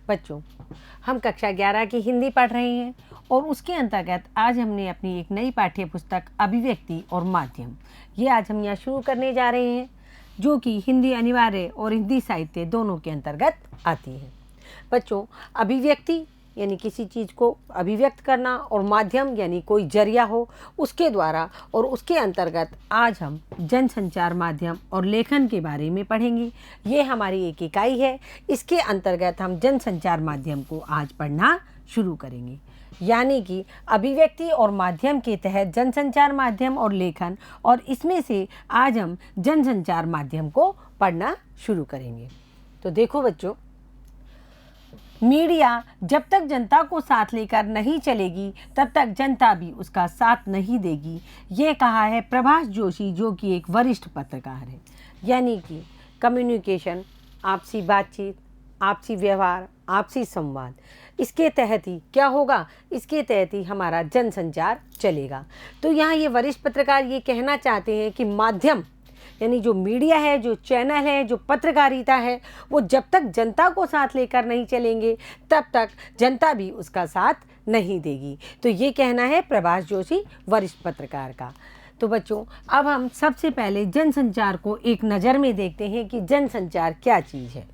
बच्चों, हम कक्षा 11 की हिंदी पढ़ रहे हैं और उसके अंतर्गत आज हमने अपनी एक नई पाठ्य पुस्तक अभिव्यक्ति और माध्यम ये आज हम यहाँ शुरू करने जा रहे हैं, जो कि हिंदी अनिवार्य और हिंदी साहित्य दोनों के अंतर्गत आती है। बच्चों, अभिव्यक्ति यानी किसी चीज़ को अभिव्यक्त करना और माध्यम यानी कोई जरिया हो उसके द्वारा, और उसके अंतर्गत आज हम जनसंचार माध्यम और लेखन के बारे में पढ़ेंगे। ये हमारी एक इकाई है, इसके अंतर्गत हम जनसंचार माध्यम को आज पढ़ना शुरू करेंगे। यानी कि अभिव्यक्ति और माध्यम के तहत जनसंचार माध्यम और लेखन, और इसमें से आज हम जनसंचार माध्यम को पढ़ना शुरू करेंगे। तो देखो बच्चों, मीडिया जब तक जनता को साथ लेकर नहीं चलेगी तब तक जनता भी उसका साथ नहीं देगी, ये कहा है प्रभाष जोशी, जो कि एक वरिष्ठ पत्रकार है। यानी कि कम्युनिकेशन, आपसी बातचीत, आपसी व्यवहार, आपसी संवाद, इसके तहत ही क्या होगा, इसके तहत ही हमारा जनसंचार चलेगा। तो यहाँ ये वरिष्ठ पत्रकार ये कहना चाहते हैं कि माध्यम यानी जो मीडिया है, जो चैनल है, जो पत्रकारिता है, वो जब तक जनता को साथ लेकर नहीं चलेंगे तब तक जनता भी उसका साथ नहीं देगी। तो ये कहना है प्रभाष जोशी, वरिष्ठ पत्रकार का। तो बच्चों, अब हम सबसे पहले जनसंचार को एक नज़र में देखते हैं कि जनसंचार क्या चीज़ है।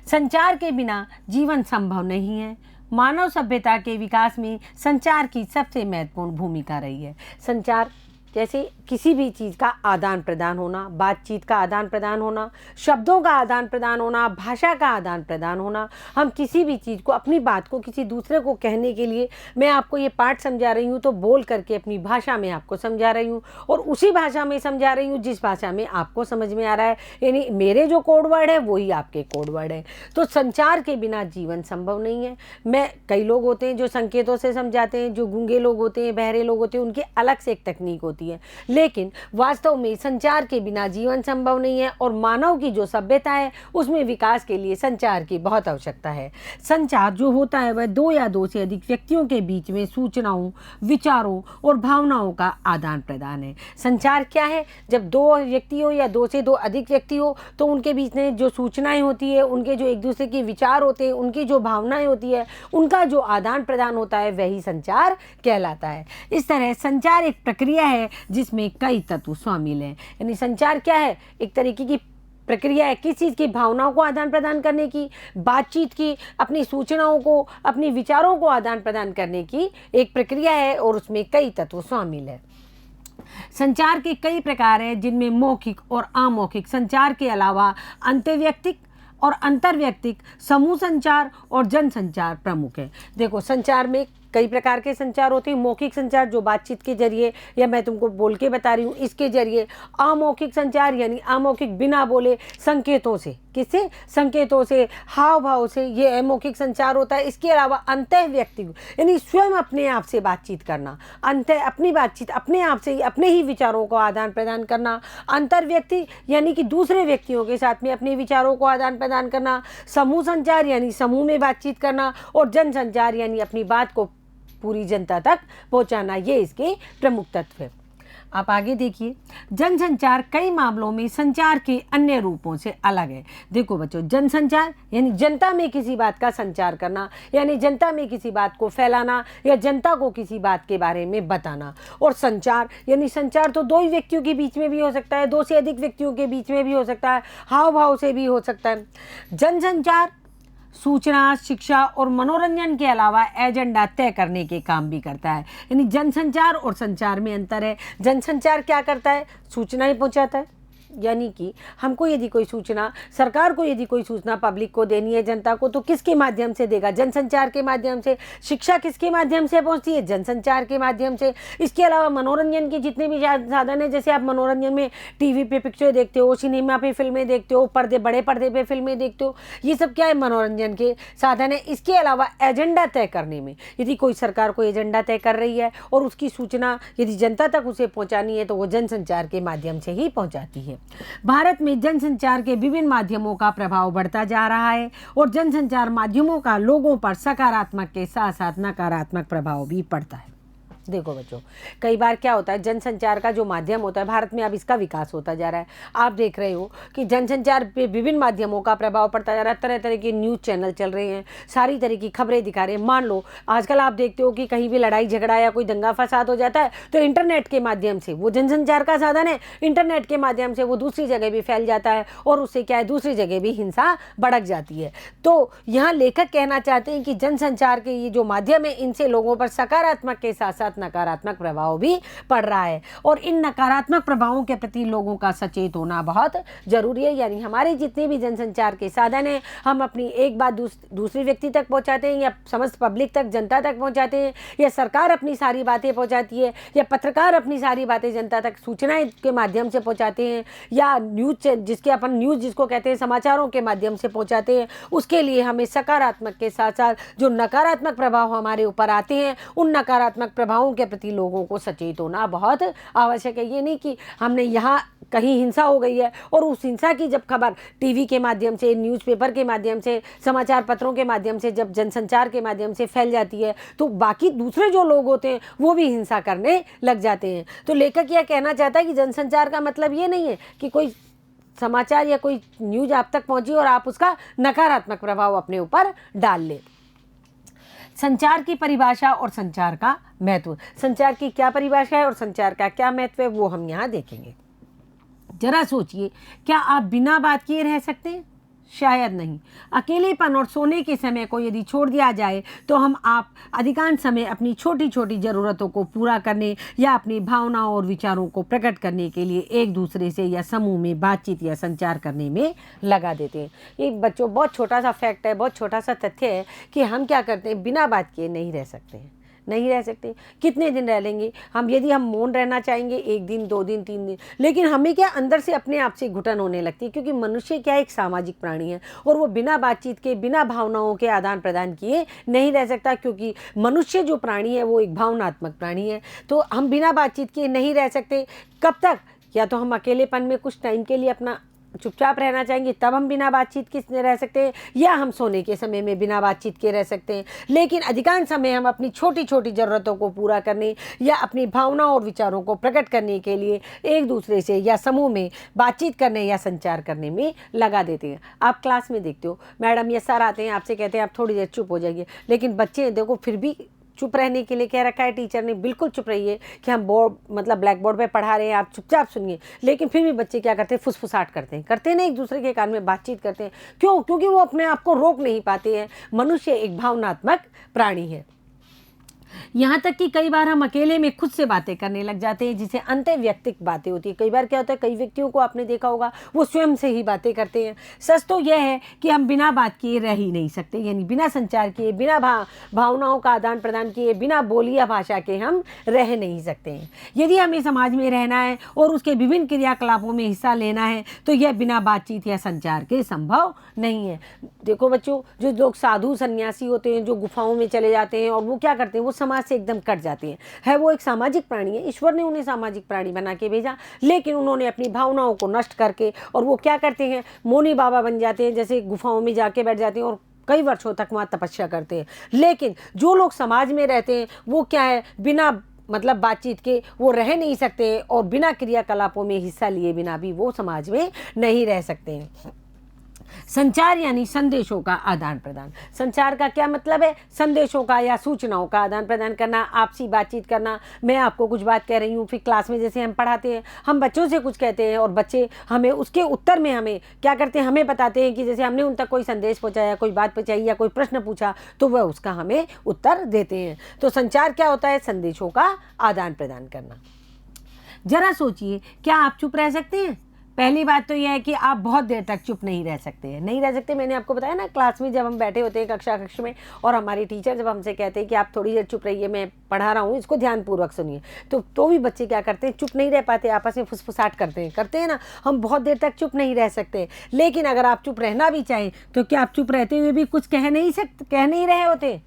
संचार के बिना जीवन संभव नहीं है। मानव सभ्यता के विकास में संचार की सबसे महत्वपूर्ण भूमिका रही है। संचार जैसे किसी भी चीज़ का आदान प्रदान होना, बातचीत का आदान प्रदान होना, शब्दों का आदान प्रदान होना, भाषा का आदान प्रदान होना। हम किसी भी चीज़ को, अपनी बात को किसी दूसरे को कहने के लिए, मैं आपको ये पाठ समझा रही हूँ तो बोल करके अपनी भाषा में आपको समझा रही हूँ, और उसी भाषा में समझा रही हूँ जिस भाषा में आपको समझ में आ रहा है। यानी मेरे जो कोड वर्ड है वही आपके कोड वर्ड है। तो संचार के बिना जीवन संभव नहीं है। कई लोग होते हैं जो संकेतों से समझाते हैं, जो गूंगे लोग होते हैं, बहरे लोग होते हैं, उनकी अलग से एक तकनीक होती है, लेकिन वास्तव में संचार के बिना जीवन संभव नहीं है। और मानव की जो सभ्यता है उसमें विकास के लिए संचार की बहुत आवश्यकता है। संचार जो होता है वह दो या दो से अधिक व्यक्तियों के बीच में सूचनाओं, विचारों और भावनाओं का आदान प्रदान है। संचार क्या है? जब दो व्यक्ति हो या दो से दो अधिक व्यक्ति हो तो उनके बीच में जो सूचनाएं होती है, उनके जो एक दूसरे के विचार होते हैं, उनकी जो भावनाएं होती है, उनका जो आदान प्रदान होता है, वही संचार कहलाता है। इस तरह संचार एक प्रक्रिया है जिसमें कई तत्व शामिल हैं। यानी संचार क्या है? एक तरीके की प्रक्रिया है किस चीज़ की? भावनाओं को आदान प्रदान करने की, बातचीत की, अपनी सूचनाओं को, अपनी विचारों को आदान प्रदान करने की एक प्रक्रिया है, और उसमें कई तत्व शामिल है। संचार के कई प्रकार हैं, जिनमें मौखिक और अमौखिक संचार के अलावा अंतर्वैयक्तिक और अंतर्वैयक्तिक, समूह संचार और जनसंचार प्रमुख है। देखो, संचार में कई प्रकार के संचार होते हैं। मौखिक संचार जो बातचीत के जरिए या मैं तुमको बोल के बता रही हूँ इसके जरिए। अमौखिक संचार यानी अमौखिक, बिना बोले, संकेतों से। किससे? संकेतों से, हाव भाव से, ये अमौखिक संचार होता है। इसके अलावा अंतर्वैयक्तिक यानी स्वयं अपने आप से बातचीत करना, अपनी बातचीत अपने आप से, अपने ही विचारों को आदान प्रदान करना। अंतर्व्यक्ति यानी कि दूसरे व्यक्तियों के साथ में अपने विचारों को आदान प्रदान करना। समूह संचार यानी समूह में बातचीत करना, और जनसंचार यानी अपनी बात को पूरी जनता तक पहुंचाना। ये इसके प्रमुख तत्व है। आप आगे देखिए, जनसंचार कई मामलों में संचार के अन्य रूपों से अलग है। देखो बच्चों, जनसंचार यानी जनता में किसी बात का संचार करना, यानी जनता में किसी बात को फैलाना या जनता को किसी बात के बारे में बताना। और संचार यानी संचार तो दो ही व्यक्तियों के बीच में भी हो सकता है, दो से अधिक व्यक्तियों के बीच में भी हो सकता है, हाव भाव से भी हो सकता है। जनसंचार सूचना, शिक्षा और मनोरंजन के अलावा एजेंडा तय करने के काम भी करता है। यानी जनसंचार और संचार में अंतर है। जनसंचार क्या करता है? सूचनाएं पहुंचाता है। यानी कि हमको यदि कोई सूचना, सरकार को यदि कोई सूचना पब्लिक को देनी है, जनता को, तो किसके माध्यम से देगा? जनसंचार के माध्यम से। शिक्षा किसके माध्यम से पहुंचती है? जनसंचार के माध्यम से। इसके अलावा मनोरंजन के जितने भी साधन है, जैसे आप मनोरंजन में टीवी पे पिक्चर देखते हो, सिनेमा पे फिल्में देखते हो, बड़े पर्दे पे फिल्में देखते हो, ये सब क्या है? मनोरंजन के साधन है। इसके अलावा एजेंडा तय करने में, यदि कोई सरकार को एजेंडा तय कर रही है और उसकी सूचना यदि जनता तक उसे पहुँचानी है तो वो जनसंचार के माध्यम से ही पहुँचाती है। भारत में जनसंचार के विभिन्न माध्यमों का प्रभाव बढ़ता जा रहा है, और जनसंचार माध्यमों का लोगों पर सकारात्मक के साथ साथ नकारात्मक प्रभाव भी पड़ता है। देखो बच्चों, कई बार क्या होता है, जनसंचार का जो माध्यम होता है भारत में अब इसका विकास होता जा रहा है। आप देख रहे हो कि जनसंचार पे विभिन्न माध्यमों का प्रभाव पड़ता जा रहा है। तरह तरह के न्यूज़ चैनल चल रहे हैं, सारी तरह की खबरें दिखा रहे हैं। मान लो आजकल आप देखते हो कि कहीं भी लड़ाई झगड़ा या कोई दंगा फसाद हो जाता है तो इंटरनेट के माध्यम से, वो जनसंचार का साधन है, इंटरनेट के माध्यम से वो दूसरी जगह भी फैल जाता है और उससे क्या है, दूसरी जगह भी हिंसा भड़क जाती है। तो यहाँ लेखक कहना चाहते हैं कि जनसंचार के ये जो माध्यम है इनसे लोगों पर सकारात्मक के साथ साथ नकारात्मक प्रभाव भी पड़ रहा है और इन नकारात्मक प्रभावों के प्रति लोगों का सचेत होना बहुत जरूरी है। यानी हमारे जितने भी जनसंचार के साधन हैं, हम अपनी एक बात दूसरे व्यक्ति तक पहुंचाते हैं या समस्त पब्लिक तक, जनता तक पहुंचाते हैं, या सरकार अपनी सारी बातें पहुंचाती है, या पत्रकार अपनी सारी बातें जनता तक सूचनाएं के माध्यम से पहुंचाते हैं, या न्यूज़ जिसके अपन न्यूज़ जिसको कहते हैं समाचारों के माध्यम से पहुंचाते हैं। उसके लिए हमें सकारात्मक के साथ साथ जो नकारात्मक प्रभाव हमारे ऊपर आते हैं उन नकारात्मक प्रभावों के प्रति लोगों को सचेत होना बहुत आवश्यक है। ये नहीं कि हमने यहाँ कहीं हिंसा हो गई है और उस हिंसा की जब खबर टीवी के माध्यम से, न्यूज़पेपर के माध्यम से, समाचार पत्रों के माध्यम से, जब जनसंचार के माध्यम से फैल जाती है तो बाकी दूसरे जो लोग होते हैं वो भी हिंसा करने लग जाते हैं। तो लेखक यह कहना चाहता है कि जनसंचार का मतलब ये नहीं है कि कोई समाचार या कोई न्यूज़ आप तक पहुंची और आप उसका नकारात्मक प्रभाव अपने ऊपर डाल ले। संचार की परिभाषा और संचार का महत्व, संचार की क्या परिभाषा है और संचार का क्या महत्व है वो हम यहाँ देखेंगे। जरा सोचिए, क्या आप बिना बात किए रह सकते हैं? शायद नहीं। अकेलेपन और सोने के समय को यदि छोड़ दिया जाए तो आप अधिकांश समय अपनी छोटी छोटी ज़रूरतों को पूरा करने या अपनी भावनाओं और विचारों को प्रकट करने के लिए एक दूसरे से या समूह में बातचीत या संचार करने में लगा देते हैं। ये बच्चों बहुत छोटा सा फैक्ट है, बहुत छोटा सा तथ्य है कि हम क्या करते हैं, बिना बात किए नहीं रह सकते हैं, नहीं रह सकते। कितने दिन रह लेंगे हम? यदि हम मौन रहना चाहेंगे 1 दिन, 2 दिन, 3 दिन, लेकिन हमें क्या अंदर से अपने आप से घुटन होने लगती है, क्योंकि मनुष्य क्या एक सामाजिक प्राणी है और वो बिना बातचीत के, बिना भावनाओं के आदान प्रदान किए नहीं रह सकता, क्योंकि मनुष्य जो प्राणी है वो एक भावनात्मक प्राणी है। तो हम बिना बातचीत के नहीं रह सकते। कब तक? या तो हम अकेलेपन में कुछ टाइम के लिए अपना चुपचाप रहना चाहेंगे, तब हम बिना बातचीत के रह सकते हैं, या हम सोने के समय में बिना बातचीत के रह सकते हैं। लेकिन अधिकांश समय हम अपनी छोटी छोटी ज़रूरतों को पूरा करने या अपनी भावनाओं और विचारों को प्रकट करने के लिए एक दूसरे से या समूह में बातचीत करने या संचार करने में लगा देते हैं। आप क्लास में देखते हो, मैडम या सर आते हैं, आपसे कहते हैं आप थोड़ी देर चुप हो जाइए, लेकिन बच्चे देखो फिर भी चुप रहने के लिए कह रखा है टीचर ने, बिल्कुल चुप रहिए कि हम बोर्ड मतलब ब्लैक बोर्ड पे पढ़ा रहे हैं, आप चुपचाप सुनिए। लेकिन फिर भी बच्चे क्या करते हैं, फुसफुसाहट करते हैं ना, एक दूसरे के कान में बातचीत करते हैं। क्यों? क्योंकि वो अपने आप को रोक नहीं पाते हैं। मनुष्य एक भावनात्मक प्राणी है। यहाँ तक कि कई बार हम अकेले में खुद से बातें करने लग जाते हैं, जिसे अंतर्वैयक्तिक बातें होती है। कई बार क्या होता है, कई व्यक्तियों को आपने देखा होगा वो स्वयं से ही बातें करते हैं। सच तो यह है कि हम बिना बात किए रह ही नहीं सकते, यानी बिना संचार किए, बिना भावनाओं का आदान प्रदान किए, बिना बोली या भाषा के हम रह नहीं सकते हैं। यदि हमें समाज में रहना है और उसके विभिन्न क्रियाकलापों में हिस्सा लेना है तो यह बिना बातचीत या संचार के संभव नहीं है। देखो बच्चों, जो लोग साधु सन्यासी होते हैं, जो गुफाओं में चले जाते हैं और वो क्या करते हैं, वो समाज से एकदम कट जाते हैं। है वो एक सामाजिक प्राणी है, ईश्वर ने उन्हें सामाजिक प्राणी बना के भेजा, लेकिन उन्होंने अपनी भावनाओं को नष्ट करके और वो क्या करते हैं, मौनी बाबा बन जाते हैं, जैसे गुफाओं में जाके बैठ जाते हैं और कई वर्षों तक वहाँ तपस्या करते हैं। लेकिन जो लोग समाज में रहते हैं वो क्या है, बिना मतलब बातचीत के वो रह नहीं सकते और बिना क्रियाकलापों में हिस्सा लिए बिना भी वो समाज में नहीं रह सकते हैं। संचार यानी संदेशों का आदान प्रदान। संचार का क्या मतलब है? संदेशों का या सूचनाओं का आदान प्रदान करना, आपसी बातचीत करना। मैं आपको कुछ बात कह रही हूँ, फिर क्लास में जैसे हम पढ़ाते हैं, हम बच्चों से कुछ कहते हैं और बच्चे हमें उसके उत्तर में हमें क्या करते हैं, हमें बताते हैं कि जैसे हमने उन तक कोई संदेश पहुँचाया, कोई बात पहुँचाई या कोई प्रश्न पूछा तो वह उसका हमें उत्तर देते हैं। तो संचार क्या होता है? संदेशों का आदान प्रदान करना। जरा सोचिए, क्या आप चुप रह सकते हैं? पहली बात तो यह है कि आप बहुत देर तक चुप नहीं रह सकते हैं, नहीं रह सकते। मैंने आपको बताया ना, क्लास में जब हम बैठे होते हैं कक्ष में और हमारी टीचर जब हमसे कहते हैं कि आप थोड़ी देर चुप रहिए, मैं पढ़ा रहा हूँ, इसको ध्यानपूर्वक सुनिए, तो भी बच्चे क्या करते हैं, चुप नहीं रह पाते, आपस में फुसफुसाहट करते हैं ना। हम बहुत देर तक चुप नहीं रह सकते। लेकिन अगर आप चुप रहना भी चाहें तो क्या आप चुप रहते हुए भी कुछ कह नहीं रहे होते?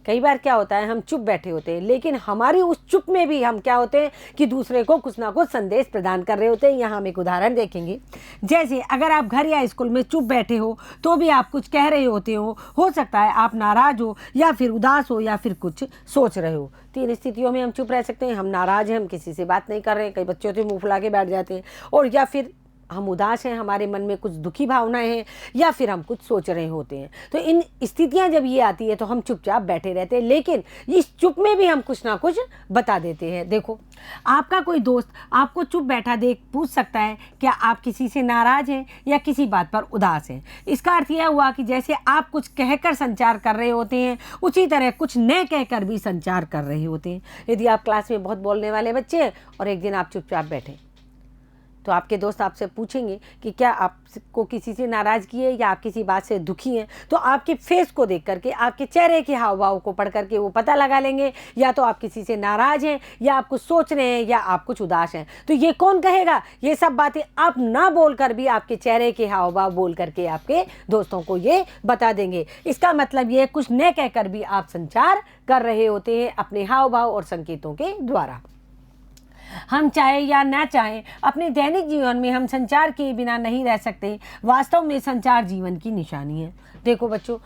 कई बार क्या होता है, हम चुप बैठे होते हैं, लेकिन हमारी उस चुप में भी हम क्या होते हैं कि दूसरे को कुछ ना कुछ संदेश प्रदान कर रहे होते हैं। यहाँ हम एक उदाहरण देखेंगे। जैसे अगर आप घर या स्कूल में चुप बैठे हो तो भी आप कुछ कह रहे होते हो सकता है आप नाराज हो या फिर उदास हो या फिर कुछ सोच रहे हो। 3 स्थितियों में हम चुप रह सकते हैं। हम नाराज हैं, हम किसी से बात नहीं कर रहे हैं, कई बच्चे होते हैं मुंह फुला के बैठ जाते हैं, और या फिर हम उदास हैं, हमारे मन में कुछ दुखी भावनाएं हैं, या फिर हम कुछ सोच रहे होते हैं। तो इन स्थितियां जब ये आती है तो हम चुपचाप बैठे रहते हैं, लेकिन इस चुप में भी हम कुछ ना कुछ बता देते हैं। देखो, आपका कोई दोस्त आपको चुप बैठा देख पूछ सकता है क्या आप किसी से नाराज हैं या किसी बात पर उदास हैं। इसका अर्थ यह हुआ कि जैसे आप कुछ कहकर संचार कर रहे होते हैं, उसी तरह कुछ न कहकर भी संचार कर रहे होते हैं। यदि आप क्लास में बहुत बोलने वाले बच्चे हैं और एक दिन आप चुपचाप बैठे, तो आपके दोस्त आपसे पूछेंगे कि क्या आपको किसी से नाराज़गी है या आप किसी बात से दुखी हैं, तो आपके फेस को देख करके, आपके चेहरे के हाव भाव को पढ़ करके वो पता लगा लेंगे या तो आप किसी से नाराज़ हैं या आप कुछ सोच रहे हैं या आप कुछ उदास हैं। तो ये कौन कहेगा? ये सब बातें आप ना बोल कर भी आपके चेहरे के हाव भाव बोल करके आपके दोस्तों को ये बता देंगे। इसका मतलब ये कुछ न कहकर भी आप संचार कर रहे होते हैं अपने हाव भाव और संकेतों के द्वारा। हम चाहे या ना चाहें, अपने दैनिक जीवन में हम संचार किए बिना नहीं रह सकते। वास्तव में संचार जीवन की निशानी है। देखो बच्चों,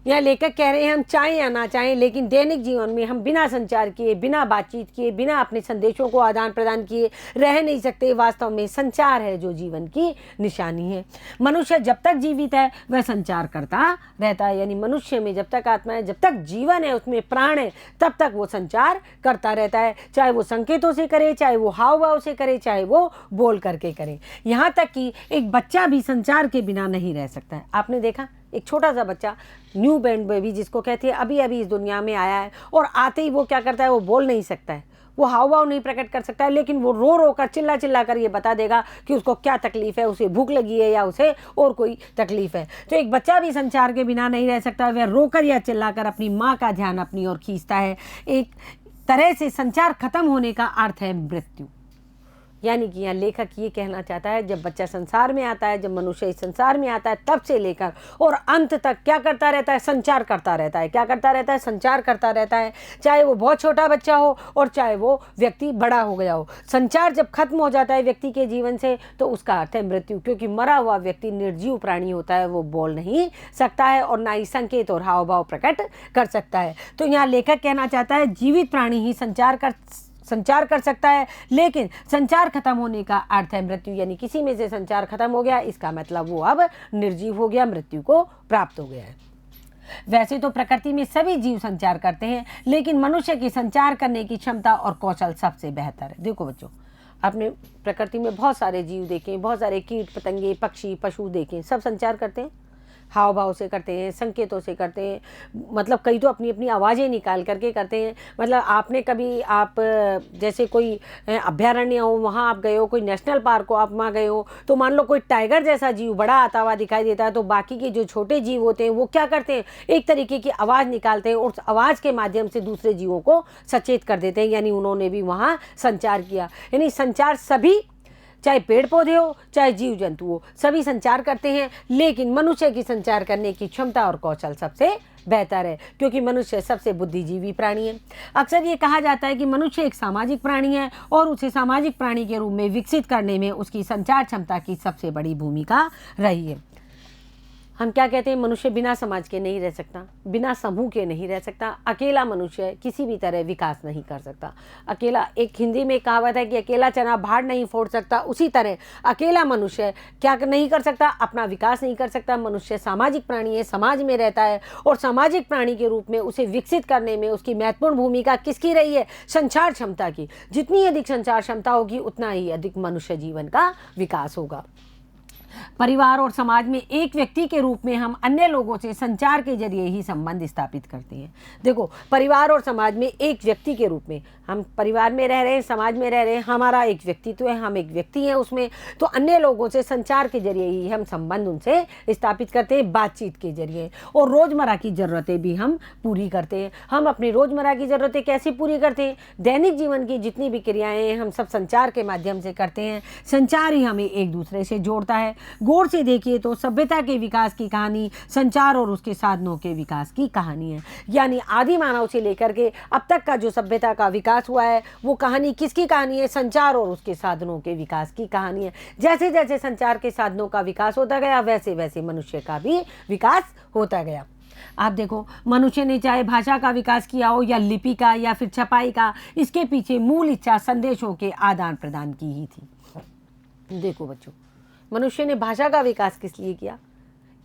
यह लेखक कह रहे हैं हम चाहें या ना चाहें, लेकिन दैनिक जीवन में हम बिना संचार किए, बिना बातचीत किए, बिना अपने संदेशों को आदान प्रदान किए रह नहीं सकते। वास्तव में संचार है जो जीवन की निशानी है। मनुष्य जब तक जीवित है वह संचार करता रहता है, यानी मनुष्य में जब तक आत्मा है, जब तक जीवन है, उसमें प्राण है, तब तक वो संचार करता रहता है। चाहे वो संकेतों से करे, चाहे वो हाव भाव से करे, चाहे वो बोल करके करे। यहाँ तक कि एक बच्चा भी संचार के बिना नहीं रह सकता है। आपने देखा, एक छोटा सा बच्चा, न्यू बॉर्न बेबी जिसको कहते हैं, अभी अभी इस दुनिया में आया है और आते ही वो क्या करता है, वो बोल नहीं सकता है, वो हाव भाव नहीं प्रकट कर सकता है, लेकिन वो रो रो कर, चिल्ला चिल्ला कर ये बता देगा कि उसको क्या तकलीफ़ है, उसे भूख लगी है या उसे और कोई तकलीफ़ है। तो एक बच्चा भी संचार के बिना नहीं रह सकता। वह रोकर या चिल्लाकर अपनी माँ का ध्यान अपनी ओर खींचता है। एक तरह से संचार खत्म होने का अर्थ है मृत्यु। यानी कि यहाँ लेखक ये कहना चाहता है, जब बच्चा संसार में आता है, जब मनुष्य इस संसार में आता है, तब से लेकर और अंत तक क्या करता रहता है? संचार करता रहता है। क्या करता रहता है? संचार करता रहता है। चाहे वो बहुत छोटा बच्चा हो और चाहे वो व्यक्ति बड़ा हो गया हो। संचार जब खत्म हो जाता है व्यक्ति के जीवन से, तो उसका अर्थ है मृत्यु, क्योंकि मरा हुआ व्यक्ति निर्जीव प्राणी होता है, वो बोल नहीं सकता है और ना ही संकेत और हाव भाव प्रकट कर सकता है। तो यहाँ लेखक कहना चाहता है जीवित प्राणी ही संचार कर सकता है, लेकिन संचार खत्म होने का अर्थ है मृत्यु। यानी किसी में से संचार खत्म हो गया, इसका मतलब वो अब निर्जीव हो गया, मृत्यु को प्राप्त हो गया है। वैसे तो प्रकृति में सभी जीव संचार करते हैं, लेकिन मनुष्य की संचार करने की क्षमता और कौशल सबसे बेहतर है। देखो बच्चों, आपने प्रकृति में बहुत सारे जीव देखे, बहुत सारे कीट पतंगे, पक्षी, पशु देखे, सब संचार करते हैं, हाव भाव से करते हैं, संकेतों से करते हैं, मतलब कई तो अपनी अपनी आवाज़ें निकाल करके करते हैं। मतलब आपने कभी, आप जैसे कोई अभ्यारण्य हो, वहाँ आप गए हो, कोई नेशनल पार्क हो, आप वहाँ गए हो, तो मान लो कोई टाइगर जैसा जीव बड़ा आता हुआ दिखाई देता है, तो बाकी के जो छोटे जीव होते हैं वो क्या करते हैं? एक तरीके की आवाज़ निकालते हैं और उस आवाज़ के माध्यम से दूसरे जीवों को सचेत कर देते हैं। यानी उन्होंने भी वहाँ संचार किया। यानी संचार सभी, चाहे पेड़ पौधे हो, चाहे जीव जंतु हो, सभी संचार करते हैं, लेकिन मनुष्य की संचार करने की क्षमता और कौशल सबसे बेहतर है, क्योंकि मनुष्य सबसे बुद्धिजीवी प्राणी है। अक्सर ये कहा जाता है कि मनुष्य एक सामाजिक प्राणी है और उसे सामाजिक प्राणी के रूप में विकसित करने में उसकी संचार क्षमता की सबसे बड़ी भूमिका रही है। हम क्या कहते हैं? मनुष्य बिना समाज के नहीं रह सकता, बिना समूह के नहीं रह सकता। अकेला मनुष्य किसी भी तरह विकास नहीं कर सकता। अकेला, एक हिंदी में कहावत है कि अकेला चना भाड़ नहीं फोड़ सकता, उसी तरह अकेला मनुष्य क्या नहीं कर सकता? अपना विकास नहीं कर सकता। मनुष्य सामाजिक प्राणी है, समाज में रहता है, और सामाजिक प्राणी के रूप में उसे विकसित करने में उसकी महत्वपूर्ण भूमिका किसकी रही है? संचार क्षमता की। जितनी अधिक संचार क्षमता होगी, उतना ही अधिक मनुष्य जीवन का विकास होगा। परिवार और समाज में एक व्यक्ति के रूप में हम अन्य लोगों से संचार के जरिए ही संबंध स्थापित करते हैं। देखो, परिवार और समाज में एक व्यक्ति के रूप में, हम परिवार में रह रहे हैं, समाज में रह रहे हैं, हमारा एक व्यक्तित्व है, हम एक व्यक्ति हैं उसमें, तो अन्य लोगों से संचार के जरिए ही हम संबंध उनसे स्थापित करते हैं, बातचीत के जरिए। और रोज़मर्रा की ज़रूरतें भी हम पूरी करते हैं। हम अपनी रोज़मर्रा की ज़रूरतें कैसे पूरी करते हैं? दैनिक जीवन की जितनी भी क्रियाएँ हैं, हम सब संचार के माध्यम से करते हैं। संचार ही हमें एक दूसरे से जोड़ता है। गौर से देखिए तो सभ्यता के विकास की कहानी संचार और उसके साधनों के विकास की कहानी है। यानी आदि मानव से लेकर के अब तक का जो सभ्यता का विकास हुआ है वो कहानी किसकी कहानी है? संचार और उसके साधनों के विकास की कहानी है। जैसे जैसे संचार के साधनों का विकास होता गया वैसे वैसे मनुष्य का भी विकास होता गया। आप देखो, मनुष्य ने चाहे भाषा का विकास किया हो या लिपि का या फिर छपाई का, इसके पीछे मूल इच्छा संदेशों के आदान प्रदान की ही थी। देखो बच्चों, मनुष्य ने भाषा का विकास किस लिए किया?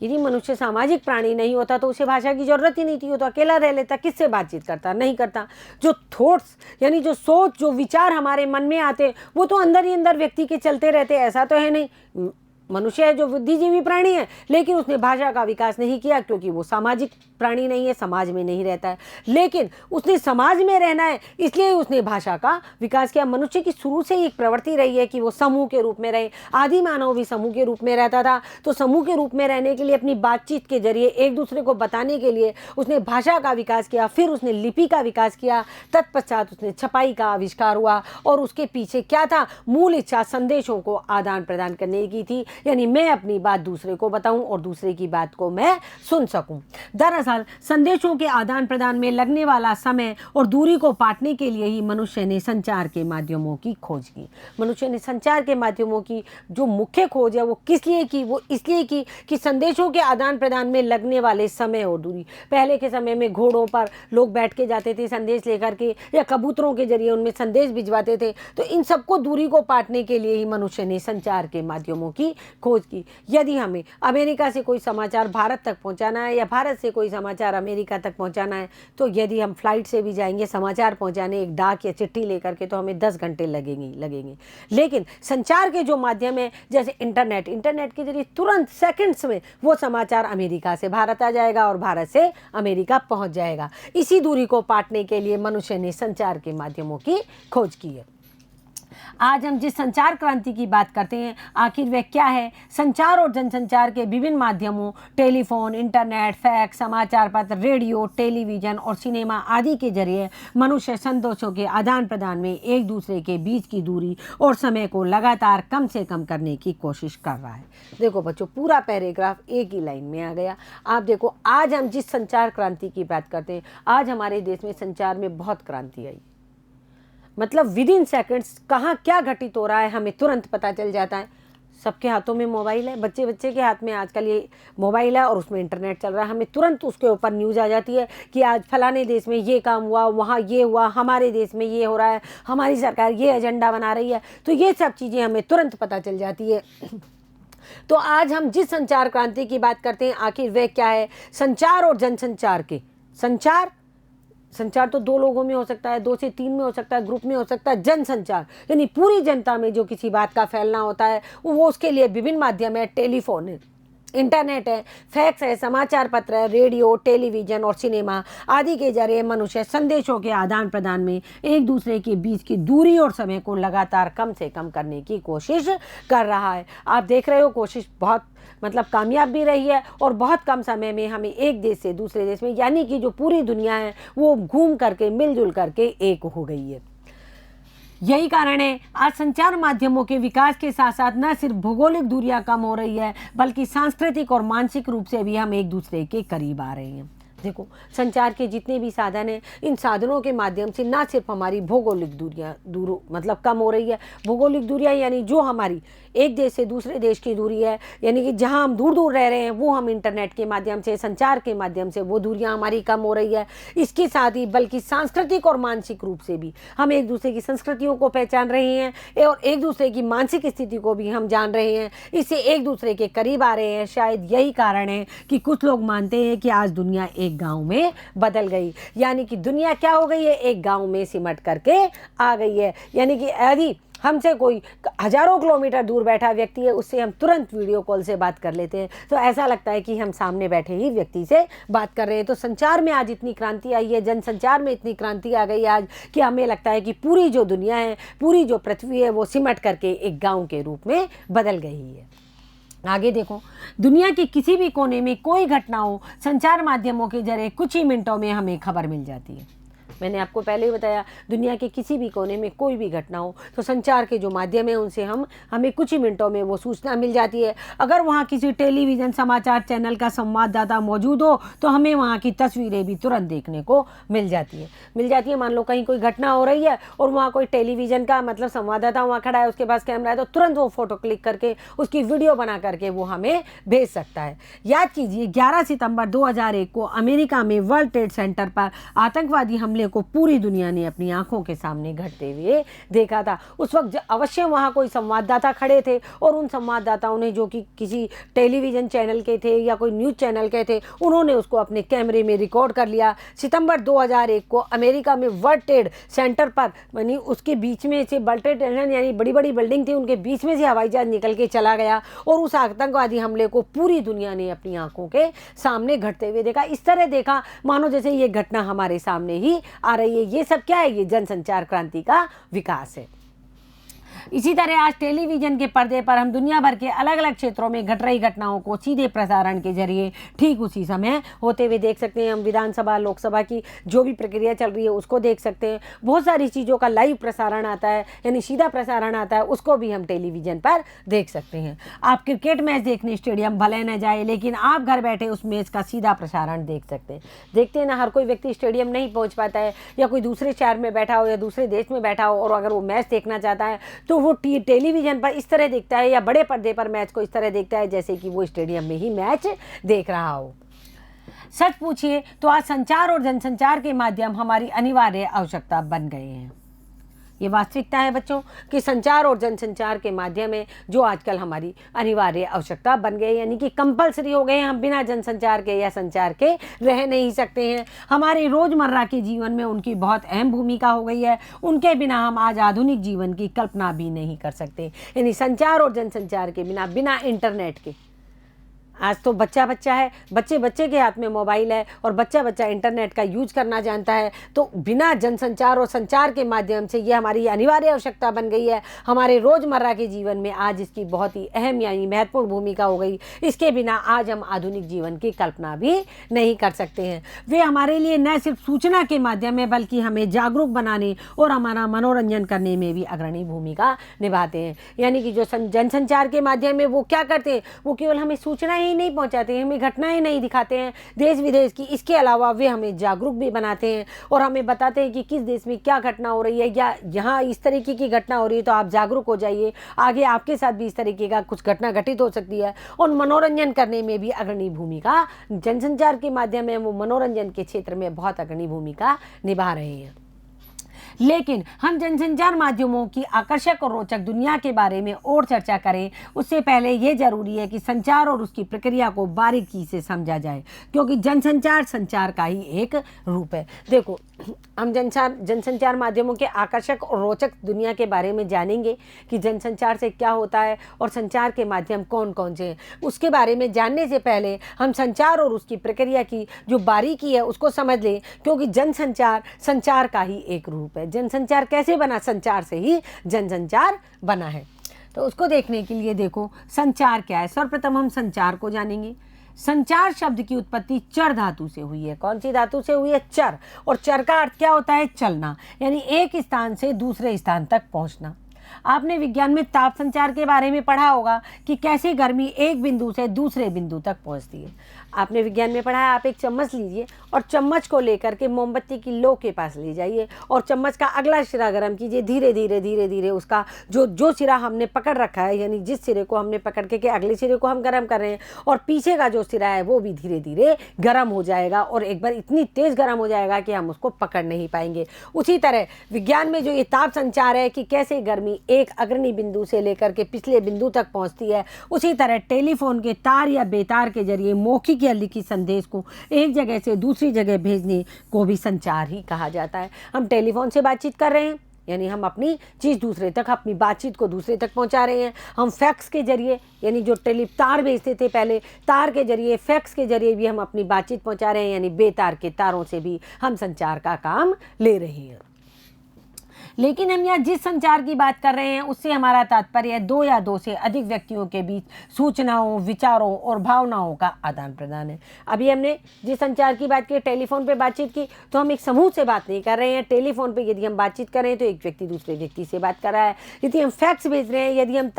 यदि मनुष्य सामाजिक प्राणी नहीं होता तो उसे भाषा की जरूरत ही नहीं थी। वो तो अकेला रह लेता, किससे बातचीत करता? नहीं करता। जो थॉट्स यानी जो सोच, जो विचार हमारे मन में आते वो तो अंदर ही अंदर व्यक्ति के चलते रहते। ऐसा तो है नहीं। मनुष्य है जो बुद्धिजीवी प्राणी है, लेकिन उसने भाषा का विकास नहीं किया क्योंकि वो सामाजिक प्राणी नहीं है, समाज में नहीं रहता है। लेकिन उसने समाज में रहना है, इसलिए उसने भाषा का विकास किया। मनुष्य की शुरू से ही एक प्रवृत्ति रही है कि वो समूह के रूप में रहे। आदि मानव भी समूह के रूप में रहता था, तो समूह के रूप में रहने के लिए अपनी बातचीत के जरिए एक दूसरे को बताने के लिए उसने भाषा का विकास किया। फिर उसने लिपि का विकास किया, तत्पश्चात उसने छपाई का आविष्कार हुआ। और उसके पीछे क्या था? मूल इच्छा संदेशों को आदान प्रदान करने की थी, यानी मैं अपनी बात दूसरे को बताऊं और दूसरे की बात को मैं सुन सकूं। दरअसल संदेशों के आदान प्रदान में लगने वाला समय और दूरी को पाटने के लिए ही मनुष्य ने संचार के माध्यमों की खोज की। मनुष्य ने संचार के माध्यमों की जो मुख्य खोज है वो किस लिए की? वो इसलिए की कि संदेशों के आदान प्रदान में लगने वाले समय और दूरी। पहले के समय में घोड़ों पर लोग बैठ के जाते थे संदेश लेकर के, या कबूतरों के जरिए उनमें संदेश भिजवाते थे। तो इन सबको दूरी को पाटने के लिए ही मनुष्य ने संचार के माध्यमों की खोज की। यदि हमें अमेरिका से कोई समाचार भारत तक पहुंचाना है या भारत से कोई समाचार अमेरिका तक पहुंचाना है, तो यदि हम फ्लाइट से भी जाएंगे समाचार पहुंचाने, एक डाक या चिट्ठी लेकर के, तो हमें 10 घंटे लगेंगे। लेकिन संचार के जो माध्यम है, जैसे इंटरनेट के जरिए तुरंत सेकंड्स में वो समाचार अमेरिका से भारत आ जाएगा और भारत से अमेरिका पहुंच जाएगा। इसी दूरी को पाटने के लिए मनुष्य ने संचार के माध्यमों की खोज की है। आज हम जिस संचार क्रांति की बात करते हैं, आखिर वह क्या है? संचार और जनसंचार के विभिन्न माध्यमों, टेलीफोन, इंटरनेट, फैक्स, समाचार पत्र, रेडियो, टेलीविजन और सिनेमा आदि के जरिए मनुष्य संदेशों के आदान प्रदान में एक दूसरे के बीच की दूरी और समय को लगातार कम से कम करने की कोशिश कर रहा है। देखो बच्चों, पूरा पैराग्राफ एक ही लाइन में आ गया। आप देखो, आज हम जिस संचार क्रांति की बात करते हैं, आज हमारे देश में संचार में बहुत क्रांति आई। मतलब विद इन सेकेंड्स कहाँ क्या घटित हो रहा है हमें तुरंत पता चल जाता है। सबके हाथों में मोबाइल है, बच्चे के हाथ में आजकल ये मोबाइल है और उसमें इंटरनेट चल रहा है। हमें तुरंत उसके ऊपर न्यूज़ आ जाती है कि आज फलाने देश में ये काम हुआ, वहाँ ये हुआ, हमारे देश में ये हो रहा है, हमारी सरकार ये एजेंडा बना रही है। तो ये सब चीज़ें हमें तुरंत पता चल जाती है। तो आज हम जिस संचार क्रांति की बात करते हैं, आखिर वह क्या है? संचार और जनसंचार के संचार तो 2 लोगों में हो सकता है, 2 से 3 में हो सकता है, ग्रुप में हो सकता है। जनसंचार यानी पूरी जनता में जो किसी बात का फैलना होता है, वो उसके लिए विभिन्न माध्यम है। टेलीफोन है, इंटरनेट है, फैक्स है, समाचार पत्र है, रेडियो, टेलीविज़न और सिनेमा आदि के जरिए मनुष्य संदेशों के आदान प्रदान में एक दूसरे के बीच की दूरी और समय को लगातार कम से कम करने की कोशिश कर रहा है। आप देख रहे हो, कोशिश बहुत कामयाब भी रही है और बहुत कम समय में हमें एक देश से दूसरे देश में, यानी कि जो पूरी दुनिया है वो घूम करके मिलजुल करके एक हो गई है। यही कारण है आज संचार माध्यमों के विकास के साथ साथ न सिर्फ भौगोलिक दूरियां कम हो रही है, बल्कि सांस्कृतिक और मानसिक रूप से भी हम एक दूसरे के करीब आ रहे हैं। देखो, संचार के जितने भी साधन हैं, इन साधनों के माध्यम से ना सिर्फ हमारी भौगोलिक दूरियां कम हो रही है। भौगोलिक दूरियां यानी जो हमारी एक देश से दूसरे देश की दूरी है, यानी कि जहां हम दूर दूर रह रहे हैं, वो हम इंटरनेट के माध्यम से, संचार के माध्यम से वो दूरियां हमारी कम हो रही है। इसके साथ ही बल्कि सांस्कृतिक और मानसिक रूप से भी हम एक दूसरे की संस्कृतियों को पहचान रहे हैं और एक दूसरे की मानसिक स्थिति को भी हम जान रहे हैं। इससे एक दूसरे के करीब आ रहे हैं। शायद यही कारण है कि कुछ लोग मानते हैं कि आज दुनिया एक गांव में बदल गई, यानी कि दुनिया क्या हो गई है? एक गांव में सिमट करके आ गई है। यानी कि यदि हमसे कोई हजारों किलोमीटर दूर बैठा व्यक्ति है, उससे हम तुरंत वीडियो कॉल से बात कर लेते हैं, तो ऐसा लगता है कि हम सामने बैठे ही व्यक्ति से बात कर रहे हैं। तो संचार में आज इतनी क्रांति आई है, जनसंचार में इतनी क्रांति आ गई आज कि हमें लगता है कि पूरी जो दुनिया है, पूरी जो पृथ्वी है, वो सिमट करके एक गाँव के रूप में बदल गई है। आगे देखो, दुनिया के किसी भी कोने में कोई घटना हो, संचार माध्यमों के जरिए कुछ ही मिनटों में हमें खबर मिल जाती है। मैंने आपको पहले ही बताया, दुनिया के किसी भी कोने में कोई भी घटना हो तो संचार के जो माध्यम है उनसे हमें कुछ ही मिनटों में वो सूचना मिल जाती है। अगर वहाँ किसी टेलीविज़न समाचार चैनल का संवाददाता मौजूद हो तो हमें वहाँ की तस्वीरें भी तुरंत देखने को मिल जाती है। मान लो कहीं कोई घटना हो रही है और वहाँ कोई टेलीविज़न का मतलब संवाददाता वहाँ खड़ा है, उसके पास कैमरा है, तो तुरंत वो फोटो क्लिक करके उसकी वीडियो बना करके वो हमें भेज सकता है। याद कीजिए 11 सितंबर 2001 को अमेरिका में वर्ल्ड ट्रेड सेंटर पर आतंकवादी हमले को पूरी दुनिया ने अपनी आंखों के सामने घटते हुए देखा था। उस वक्त अवश्य वहाँ कोई संवाददाता खड़े थे और उन संवाददाताओं ने, जो कि किसी टेलीविज़न चैनल के थे या कोई न्यूज़ चैनल के थे, उन्होंने उसको अपने कैमरे में रिकॉर्ड कर लिया। सितंबर 2001 को अमेरिका में वर्ल्ड ट्रेड सेंटर पर, यानी उसके बीच में से वर्ल्ड ट्रेड सेंटर यानी बड़ी बड़ी बिल्डिंग थी, उनके बीच में से हवाई जहाज निकल के चला गया और उस आतंकवादी हमले को पूरी दुनिया ने अपनी आंखों के सामने घटते हुए देखा। इस तरह देखा मानो जैसे ये घटना हमारे सामने ही आ रही है। ये सब क्या है? ये जनसंचार क्रांति का विकास है। इसी तरह आज टेलीविज़न के पर्दे पर हम दुनिया भर के अलग अलग क्षेत्रों में घट रही घटनाओं को सीधे प्रसारण के जरिए ठीक उसी समय होते हुए देख सकते हैं। हम विधानसभा, लोकसभा की जो भी प्रक्रिया चल रही है उसको देख सकते हैं। बहुत सारी चीज़ों का लाइव प्रसारण आता है, यानी सीधा प्रसारण आता है, उसको भी हम टेलीविज़न पर देख सकते हैं। आप क्रिकेट मैच देखने स्टेडियम भले न जाए, लेकिन आप घर बैठे उस मैच का सीधा प्रसारण देख सकते हैं। देखते हैं ना, हर कोई व्यक्ति स्टेडियम नहीं पहुँच पाता है, या कोई दूसरे शहर में बैठा हो या दूसरे देश में बैठा हो, और अगर वो मैच देखना चाहता है तो वो टेलीविज़न पर इस तरह देखता है या बड़े पर्दे पर मैच को इस तरह देखता है जैसे कि वो स्टेडियम में ही मैच देख रहा हो। सच पूछिए तो आज संचार और जनसंचार के माध्यम हमारी अनिवार्य आवश्यकता बन गए हैं। ये वास्तविकता है बच्चों कि संचार और जनसंचार के माध्यम है जो आजकल हमारी अनिवार्य आवश्यकता बन गए, यानी कि कंपलसरी हो गए हैं। हम बिना जनसंचार के या संचार के रह नहीं सकते हैं। हमारे रोज़मर्रा के जीवन में उनकी बहुत अहम भूमिका हो गई है। उनके बिना हम आज आधुनिक जीवन की कल्पना भी नहीं कर सकते। यानी संचार और जनसंचार के बिना, बिना इंटरनेट के, आज तो बच्चा है, बच्चे के हाथ में मोबाइल है और बच्चा इंटरनेट का यूज करना जानता है। तो बिना जनसंचार और संचार के माध्यम से ये हमारी अनिवार्य आवश्यकता बन गई है। हमारे रोज़मर्रा के जीवन में आज इसकी बहुत ही अहम यानी महत्वपूर्ण भूमिका हो गई। इसके बिना आज हम आधुनिक जीवन की कल्पना भी नहीं कर सकते हैं। वे हमारे लिए न सिर्फ सूचना के माध्यम में बल्कि हमें जागरूक बनाने और हमारा मनोरंजन करने में भी अग्रणी भूमिका निभाते हैं। यानी कि जो जनसंचार के माध्यम में वो क्या करते हैं, वो केवल हमें सूचना ही नहीं पहुंचाते हैं, हमें घटनाएं नहीं दिखाते हैं देश विदेश की, इसके अलावा वे हमें जागरूक भी बनाते हैं और हमें बताते हैं कि किस देश में क्या घटना हो रही है, या यहाँ इस तरीके की घटना हो रही है तो आप जागरूक हो जाइए, आगे आपके साथ भी इस तरीके का कुछ घटना घटित हो सकती है। और मनोरंजन करने में भी अग्रणी भूमिका जनसंचार के माध्यम में वो मनोरंजन के क्षेत्र में बहुत अग्रणी भूमिका निभा रहे हैं। लेकिन हम जनसंचार माध्यमों की आकर्षक और रोचक दुनिया के बारे में और चर्चा करें उससे पहले ये जरूरी है कि संचार और उसकी प्रक्रिया को बारीकी से समझा जाए, क्योंकि जनसंचार संचार का ही एक रूप है। देखो, हम जनसंचार माध्यमों के आकर्षक और रोचक दुनिया के बारे में जानेंगे कि जनसंचार से क्या होता है और संचार के माध्यम कौन कौन से हैं। उसके बारे में जानने से पहले हम संचार और उसकी प्रक्रिया की जो बारीकी है उसको समझ लें, क्योंकि जनसंचार संचार का ही एक रूप है। जनसंचार कैसे बना? संचार से ही जनसंचार बना है। तो उसको देखने के लिए देखो संचार क्या है। सर्वप्रथम हम संचार को जानेंगे। संचार शब्द की उत्पत्ति चर धातु से हुई है। कौन सी धातु से हुई है? चर। और चर का अर्थ क्या होता है? चलना, यानी एक स्थान से दूसरे स्थान तक पहुंचना। आपने विज्ञान में ताप संचार के बारे में पढ़ा होगा कि कैसे गर्मी एक बिंदु से दूसरे बिंदु तक पहुंचती है। आपने विज्ञान में पढ़ा है, आप एक चम्मच लीजिए और चम्मच को लेकर के मोमबत्ती की लो के पास ले जाइए और चम्मच का अगला सिरा गर्म कीजिए। धीरे धीरे उसका जो सिरा हमने पकड़ रखा है, यानी जिस सिरे को हमने पकड़ के अगले सिरे को हम गर्म कर रहे हैं, और पीछे का जो सिरा है वो भी धीरे धीरे गर्म हो जाएगा और एक बार इतनी तेज़ गर्म हो जाएगा कि हम उसको पकड़ नहीं पाएंगे। उसी तरह विज्ञान में जो ये ताप संचार है कि कैसे गर्मी एक अग्रणी बिंदु से लेकर के पिछले बिंदु तक पहुंचती है, उसी तरह टेलीफोन के तार या बेतार के जरिए मौखिक या लिखित संदेश को एक जगह से दूसरी जगह भेजने को भी संचार ही कहा जाता है। हम टेलीफोन से बातचीत कर रहे हैं, यानी हम अपनी चीज़ दूसरे तक, अपनी बातचीत को दूसरे तक पहुंचा रहे हैं। हम फैक्स के जरिए, यानी जो तार भेजते थे पहले, तार के जरिए, फैक्स के जरिए भी हम अपनी बातचीत पहुंचा रहे हैं, यानी बेतार के तारों से भी हम संचार का काम ले रहे हैं। लेकिन हम यहाँ जिस संचार की बात कर रहे हैं उससे हमारा तात्पर्य दो या दो से अधिक व्यक्तियों के बीच सूचनाओं, विचारों और भावनाओं का आदान प्रदान है। अभी हमने जिस संचार की बात की, टेलीफोन पे बातचीत की, तो हम एक समूह से बात नहीं कर रहे हैं। टेलीफोन पे यदि हम बातचीत कर रहे हैं तो एक व्यक्ति दूसरे व्यक्ति से बात कर रहा है। यदि हम फैक्स भेज रहे हैं, यदि हम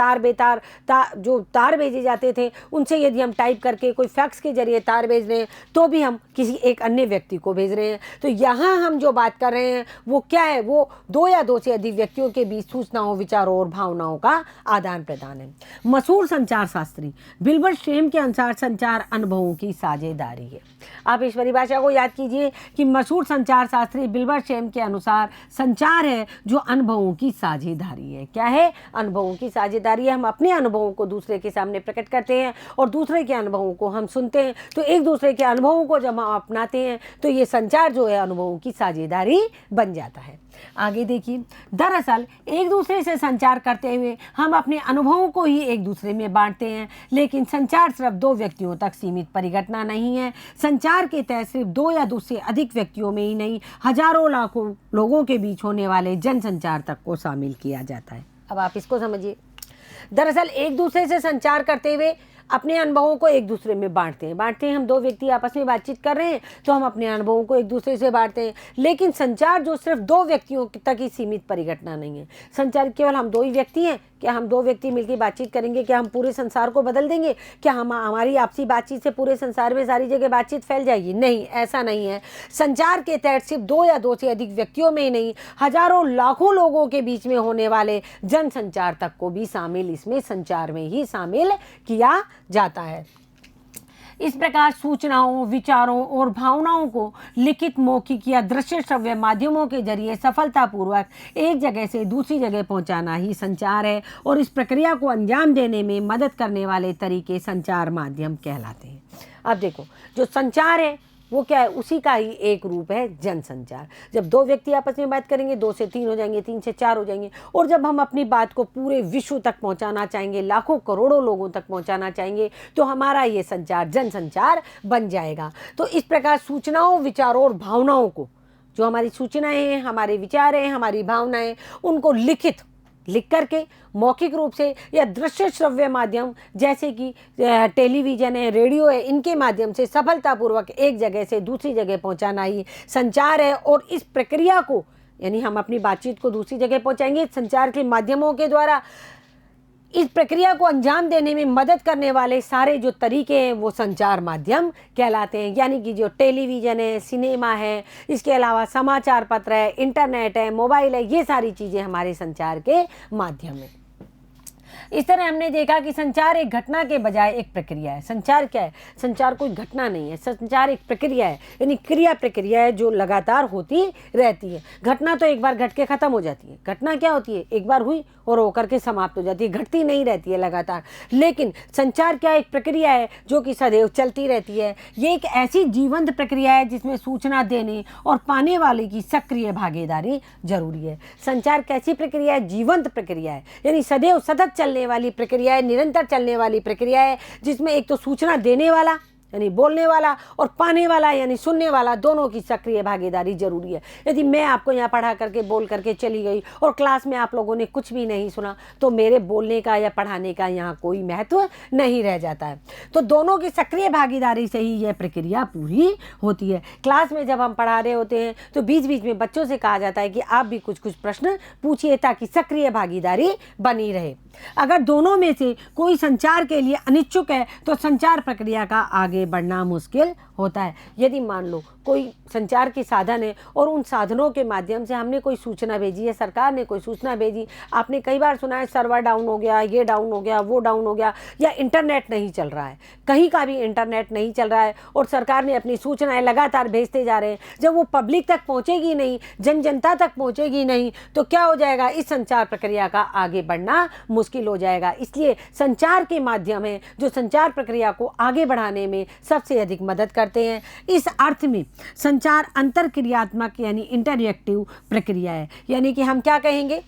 जो तार भेजे जाते थे उनसे यदि हम टाइप करके कोई फैक्स के जरिए तार भेज रहे हैं तो भी हम किसी एक अन्य व्यक्ति को भेज रहे हैं। तो यहाँ हम जो बात कर रहे हैं वो क्या है, वो दो या दो से अधिक व्यक्तियों के बीच सूचनाओं, विचारों और भावनाओं का आदान प्रदान है। मशहूर संचार शास्त्री विल्बर शेम के अनुसार संचार अनुभवों की साझेदारी है। आप इस परिभाषा को याद कीजिए कि मशहूर संचार शास्त्री विल्बर शेम के अनुसार संचार है जो अनुभवों की साझेदारी है। क्या है? अनुभवों की साझेदारी है। हम अपने अनुभवों को दूसरे के सामने प्रकट करते हैं और दूसरे के अनुभवों को हम सुनते हैं। तो एक दूसरे के अनुभवों को जब हम अपनाते हैं तो ये संचार जो है अनुभवों की साझेदारी बन जाता है। आगे देखिए, दरअसल एक दूसरे से संचार करते हुए हम अपने अनुभवों को ही एक दूसरे में बांटते हैं, लेकिन संचार सिर्फ दो व्यक्तियों तक सीमित परिघटना नहीं है। संचार के तहत सिर्फ दो या दो से अधिक व्यक्तियों में ही नहीं, हजारों लाखों लोगों के बीच होने वाले जनसंचार तक को शामिल किया जाता है। अब आप इसको समझिए। दरअसल एक दूसरे से संचार करते हुए अपने अनुभवों को एक दूसरे में बांटते हैं। हम दो व्यक्ति आपस में बातचीत कर रहे हैं तो हम अपने अनुभवों को एक दूसरे से बांटते हैं। लेकिन संचार जो सिर्फ दो व्यक्तियों तक ही सीमित परिघटना नहीं है। संचार केवल हम दो ही व्यक्ति हैं। क्या हम दो व्यक्ति मिलकर बातचीत करेंगे? क्या हम पूरे संसार को बदल देंगे? क्या हमारी आपसी बातचीत से पूरे संसार में सारी जगह बातचीत फैल जाएगी? नहीं, ऐसा नहीं है। संचार के तहत सिर्फ दो या दो से अधिक व्यक्तियों में ही नहीं, हजारों लाखों लोगों के बीच में होने वाले जनसंचार तक को भी शामिल इसमें संचार में ही शामिल किया जाता है। इस प्रकार सूचनाओं, विचारों और भावनाओं को लिखित, मौखिक या दृश्य श्रव्य माध्यमों के जरिए सफलतापूर्वक एक जगह से दूसरी जगह पहुंचाना ही संचार है और इस प्रक्रिया को अंजाम देने में मदद करने वाले तरीके संचार माध्यम कहलाते हैं। अब देखो, जो संचार है वो क्या है? उसी का ही एक रूप है जनसंचार। जब दो व्यक्ति आपस में बात करेंगे, दो से तीन हो जाएंगे, तीन से चार हो जाएंगे, और जब हम अपनी बात को पूरे विश्व तक पहुंचाना चाहेंगे, लाखों करोड़ों लोगों तक पहुंचाना चाहेंगे, तो हमारा ये संचार जनसंचार बन जाएगा। तो इस प्रकार सूचनाओं, विचारों और भावनाओं को, जो हमारी सूचनाएं हैं, हमारे विचार हैं, हमारी भावनाएं, उनको लिख करके मौखिक रूप से या दृश्य श्रव्य माध्यम जैसे कि टेलीविज़न है, रेडियो है, इनके माध्यम से सफलतापूर्वक एक जगह से दूसरी जगह पहुंचाना ही संचार है। और इस प्रक्रिया को, यानी हम अपनी बातचीत को दूसरी जगह पहुंचाएंगे संचार के माध्यमों के द्वारा, इस प्रक्रिया को अंजाम देने में मदद करने वाले सारे जो तरीके हैं वो संचार माध्यम कहलाते हैं। यानी कि जो टेलीविज़न है, सिनेमा है, इसके अलावा समाचार पत्र है, इंटरनेट है, मोबाइल है, ये सारी चीज़ें हमारे संचार के माध्यम हैं। इस तरह हमने देखा कि संचार एक घटना के बजाय एक प्रक्रिया है। संचार क्या है? संचार कोई घटना नहीं है, संचार एक प्रक्रिया है, यानी क्रिया प्रक्रिया है जो लगातार होती रहती है। घटना तो एक बार घट के खत्म हो जाती है। घटना क्या होती है? एक बार हुई और होकर के समाप्त हो जाती है, घटती नहीं रहती है लगातार। लेकिन संचार क्या? एक प्रक्रिया है जो कि सदैव चलती रहती है। ये एक ऐसी जीवंत प्रक्रिया है जिसमें सूचना देने और पाने वाले की सक्रिय भागीदारी जरूरी है। संचार कैसी प्रक्रिया है? जीवंत प्रक्रिया है, यानी सदैव सतत चलने वाली प्रक्रिया है, निरंतर चलने वाली प्रक्रिया है, जिसमें एक तो सूचना देने वाला यानी बोलने वाला और पाने वाला यानी सुनने वाला, दोनों की सक्रिय भागीदारी जरूरी है। यदि मैं आपको यहाँ पढ़ा करके बोल करके चली गई और क्लास में आप लोगों ने कुछ भी नहीं सुना तो मेरे बोलने का या पढ़ाने का यहाँ कोई महत्व नहीं रह जाता है। तो दोनों की सक्रिय भागीदारी से ही यह प्रक्रिया पूरी होती है। क्लास में जब हम पढ़ा रहे होते हैं तो बीच बीच में बच्चों से कहा जाता है कि आप भी कुछ कुछ प्रश्न पूछिए ताकि सक्रिय भागीदारी बनी रहे। अगर दोनों में से कोई संचार के लिए अनिच्छुक है तो संचार प्रक्रिया का आगे बढ़ना मुश्किल होता है। यदि मान लो कोई संचार के साधन है और उन साधनों के माध्यम से हमने कोई सूचना भेजी है, सरकार ने कोई सूचना भेजी, आपने कई बार सुना है सर्वर डाउन हो गया, ये डाउन हो गया, वो डाउन हो गया, या इंटरनेट नहीं चल रहा है, कहीं का भी इंटरनेट नहीं चल रहा है और सरकार ने अपनी सूचनाएं लगातार भेजते जा रहे हैं। जब वो पब्लिक तक पहुँचेगी नहीं, जनता तक पहुँचेगी नहीं, तो क्या हो जाएगा? इस संचार प्रक्रिया का आगे बढ़ना मुश्किल हो जाएगा। इसलिए संचार के माध्यम है जो संचार प्रक्रिया को आगे बढ़ाने में सबसे अधिक मदद करते हैं। इस अर्थ में संचार अंतरक्रियात्मक यानी इंटरएक्टिव प्रक्रिया है। यानी कि हम क्या कहेंगे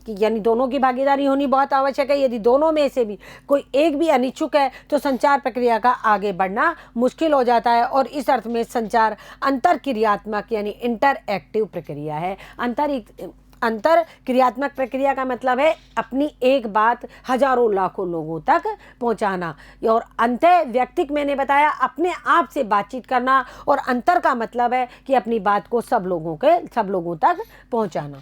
कि यानी दोनों की भागीदारी होनी बहुत आवश्यक है। यदि दोनों में से भी कोई एक भी अनिच्छुक है तो संचार प्रक्रिया का आगे बढ़ना मुश्किल हो जाता है। और इस अर्थ में संचार अंतरक्रियात्मक यानी इंटरएक्टिव प्रक्रिया है। अंतर क्रियात्मक प्रक्रिया का मतलब है अपनी एक बात हजारों लाखों लोगों तक पहुंचाना, और अंतः व्यक्तिक मैंने बताया अपने आप से बातचीत करना, और अंतर का मतलब है कि अपनी बात को सब लोगों तक पहुंचाना।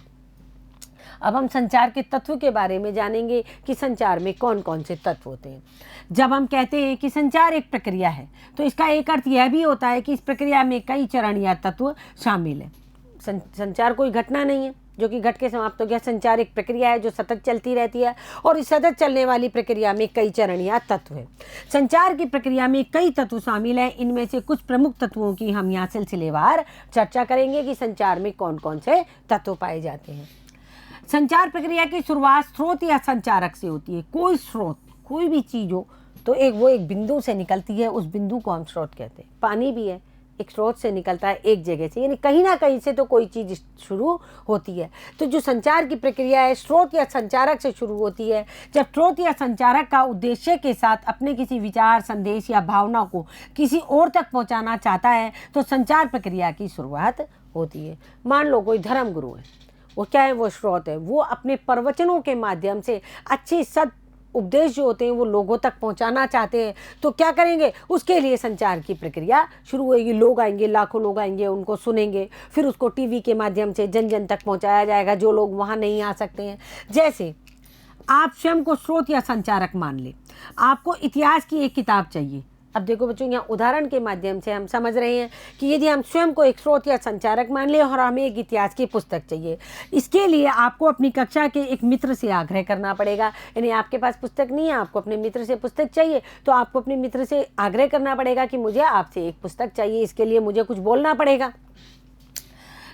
अब हम संचार के तत्व के बारे में जानेंगे कि संचार में कौन कौन से तत्व होते हैं। जब हम कहते हैं कि संचार एक प्रक्रिया है, तो इसका एक अर्थ यह भी होता है कि इस प्रक्रिया में कई चरण या तत्व शामिल हैं। संचार कोई घटना नहीं है जो कि घट के समाप्त हो गया। संचार एक प्रक्रिया है जो सतत चलती रहती है, और इस सतत चलने वाली प्रक्रिया में कई चरण या तत्व हैं। संचार की प्रक्रिया में कई तत्व शामिल हैं। इनमें से कुछ प्रमुख तत्वों की हम यहाँ सिलसिलेवार चर्चा करेंगे कि संचार में कौन कौन से तत्व पाए जाते हैं। संचार प्रक्रिया की शुरुआत स्रोत या संचारक से होती है। कोई स्रोत, कोई भी चीज़ हो तो एक बिंदु से निकलती है, उस बिंदु को हम स्रोत कहते हैं। पानी भी है, एक स्रोत से निकलता है, एक जगह से, यानी कहीं ना कहीं से तो कोई चीज़ शुरू होती है। तो जो संचार की प्रक्रिया है स्रोत या संचारक से शुरू होती है। जब स्रोत या संचारक का उद्देश्य के साथ अपने किसी विचार, संदेश या भावना को किसी और तक पहुंचाना चाहता है तो संचार प्रक्रिया की शुरुआत होती है। मान लो कोई धर्म गुरु है, वो क्या है, वो स्रोत है। वो अपने प्रवचनों के माध्यम से अच्छे सद उपदेश जो होते हैं वो लोगों तक पहुंचाना चाहते हैं, तो क्या करेंगे, उसके लिए संचार की प्रक्रिया शुरू होगी। लोग आएंगे, लाखों लोग आएंगे, उनको सुनेंगे, फिर उसको टीवी के माध्यम से जन जन तक पहुंचाया जाएगा जो लोग वहाँ नहीं आ सकते हैं। जैसे आप स्वयं को स्रोत या संचारक मान लें। आपको इतिहास की एक किताब चाहिए। अब देखो बच्चों, यहाँ उदाहरण के माध्यम से हम समझ रहे हैं कि यदि हम स्वयं को एक स्रोत या संचारक मान लें और हमें एक इतिहास की पुस्तक चाहिए, इसके लिए आपको अपनी कक्षा के एक मित्र से आग्रह करना पड़ेगा। यानी आपके पास पुस्तक नहीं है, आपको अपने मित्र से पुस्तक चाहिए, तो आपको अपने मित्र से आग्रह करना पड़ेगा कि मुझे आपसे एक पुस्तक चाहिए, इसके लिए मुझे कुछ बोलना पड़ेगा।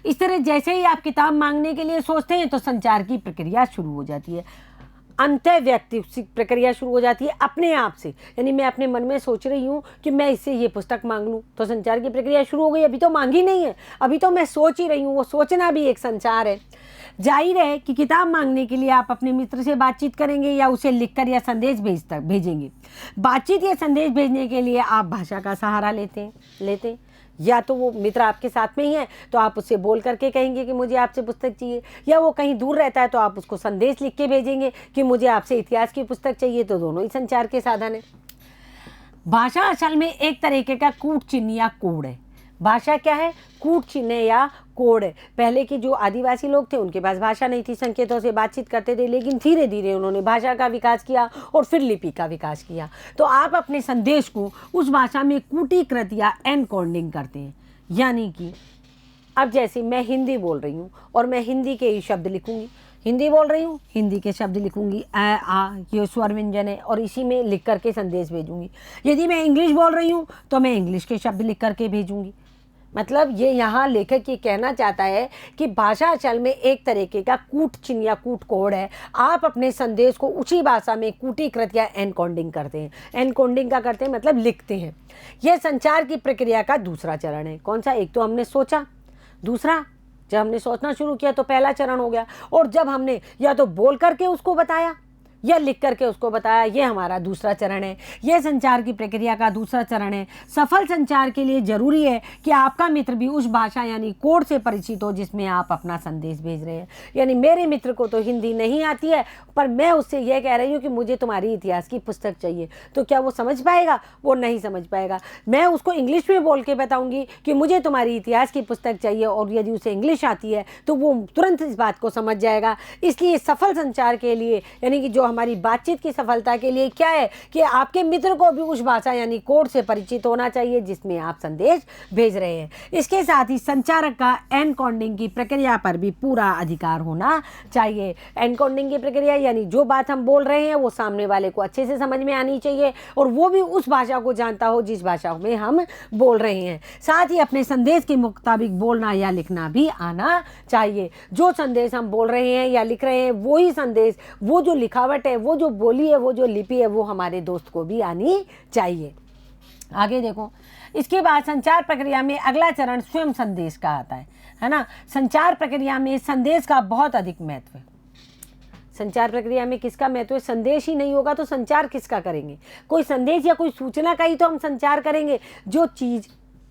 इस तरह जैसे ही आप किताब मांगने के लिए सोचते हैं तो संचार की प्रक्रिया शुरू हो जाती है। अंतः व्यक्ति प्रक्रिया शुरू हो जाती है अपने आप से। यानी मैं अपने मन में सोच रही हूँ कि मैं इससे ये पुस्तक मांग लूँ, तो संचार की प्रक्रिया शुरू हो गई। अभी तो मांगी नहीं है, अभी तो मैं सोच ही रही हूँ। वो सोचना भी एक संचार है। जाहिर है कि किताब मांगने के लिए आप अपने मित्र से बातचीत करेंगे या उसे लिखकर या संदेश भेजेंगे। बातचीत या संदेश भेजने के लिए आप भाषा का सहारा लेते हैं। या तो वो मित्र आपके साथ में ही है तो आप उससे बोल करके कहेंगे कि मुझे आपसे पुस्तक चाहिए, या वो कहीं दूर रहता है तो आप उसको संदेश लिख के भेजेंगे कि मुझे आपसे इतिहास की पुस्तक चाहिए। तो दोनों ही संचार के साधन है। भाषा असल में एक तरीके का कूट चिन्ह या कोड है। भाषा क्या है, कूट चिन्ह या कोड है। पहले के जो आदिवासी लोग थे उनके पास भाषा नहीं थी, संकेतों से बातचीत करते थे, लेकिन धीरे धीरे उन्होंने भाषा का विकास किया और फिर लिपि का विकास किया। तो आप अपने संदेश को उस भाषा में कूटीकृत या एनकोडिंग करते हैं। यानी कि अब जैसे मैं हिंदी बोल रही हूँ और मैं हिंदी के ही शब्द लिखूँगी, हिंदी बोल रही हूँ, हिंदी के शब्द लिखूंगी, आ आ ये स्वर व्यंजन है, और इसी में लिख करके संदेश भेजूंगी। यदि मैं इंग्लिश बोल रही हूँ तो मैं इंग्लिश के शब्द लिख करके भेजूंगी। मतलब ये यहाँ लेखक ये कहना चाहता है कि भाषा असल में एक तरीके का कूट चिन्ह या कूट कोड है। आप अपने संदेश को उसी भाषा में कूटीकृत या एनकोडिंग करते हैं। एनकोडिंग का करते हैं मतलब लिखते हैं। यह संचार की प्रक्रिया का दूसरा चरण है। कौन सा? एक तो हमने सोचा, दूसरा जब हमने सोचना शुरू किया तो पहला चरण हो गया, और जब हमने या तो बोल करके उसको बताया या लिख करके उसको बताया, ये हमारा दूसरा चरण है। यह संचार की प्रक्रिया का दूसरा चरण है। सफल संचार के लिए जरूरी है कि आपका मित्र भी उस भाषा यानी कोड से परिचित हो जिसमें आप अपना संदेश भेज रहे हैं। यानी मेरे मित्र को तो हिंदी नहीं आती है, पर मैं उससे यह कह रही हूँ कि मुझे तुम्हारी इतिहास की पुस्तक चाहिए, तो क्या वो समझ पाएगा? वो नहीं समझ पाएगा। मैं उसको इंग्लिश में बोल के बताऊँगी कि मुझे तुम्हारी इतिहास की पुस्तक चाहिए, और यदि उसे इंग्लिश आती है तो वो तुरंत इस बात को समझ जाएगा। इसलिए सफल संचार के लिए, यानी कि जो हमारी बातचीत की सफलता के लिए क्या है कि आपके मित्र को भी उस भाषा यानी कोड से परिचित होना चाहिए जिसमें आप संदेश भेज रहे हैं। इसके साथ ही संचारक का एनकोडिंग की प्रक्रिया पर भी पूरा अधिकार होना चाहिए। एनकोडिंग की प्रक्रिया यानी जो बात हम बोल रहे हैं वो सामने वाले को अच्छे से समझ में आनी चाहिए, और वो भी उस भाषा को जानता हो जिस भाषा में हम बोल रहे हैं। साथ ही अपने संदेश के मुताबिक बोलना या लिखना भी आना चाहिए। जो संदेश हम बोल रहे हैं या लिख रहे हैं वही संदेश, वो जो लिखावट है, वो जो बोली है, वो जो लिपि है, वो हमारे दोस्त को भी आनी चाहिए। आगे देखो, इसके बाद संचार प्रक्रिया में अगला चरण स्वयं संदेश का आता है ना। संचार प्रक्रिया में संदेश का बहुत अधिक महत्व है। संचार प्रक्रिया में किसका महत्व है? संदेश ही नहीं होगा तो संचार किसका करेंगे? कोई संदेश या कोई सूचना का ही तो हम संचार करेंगे। जो चीज़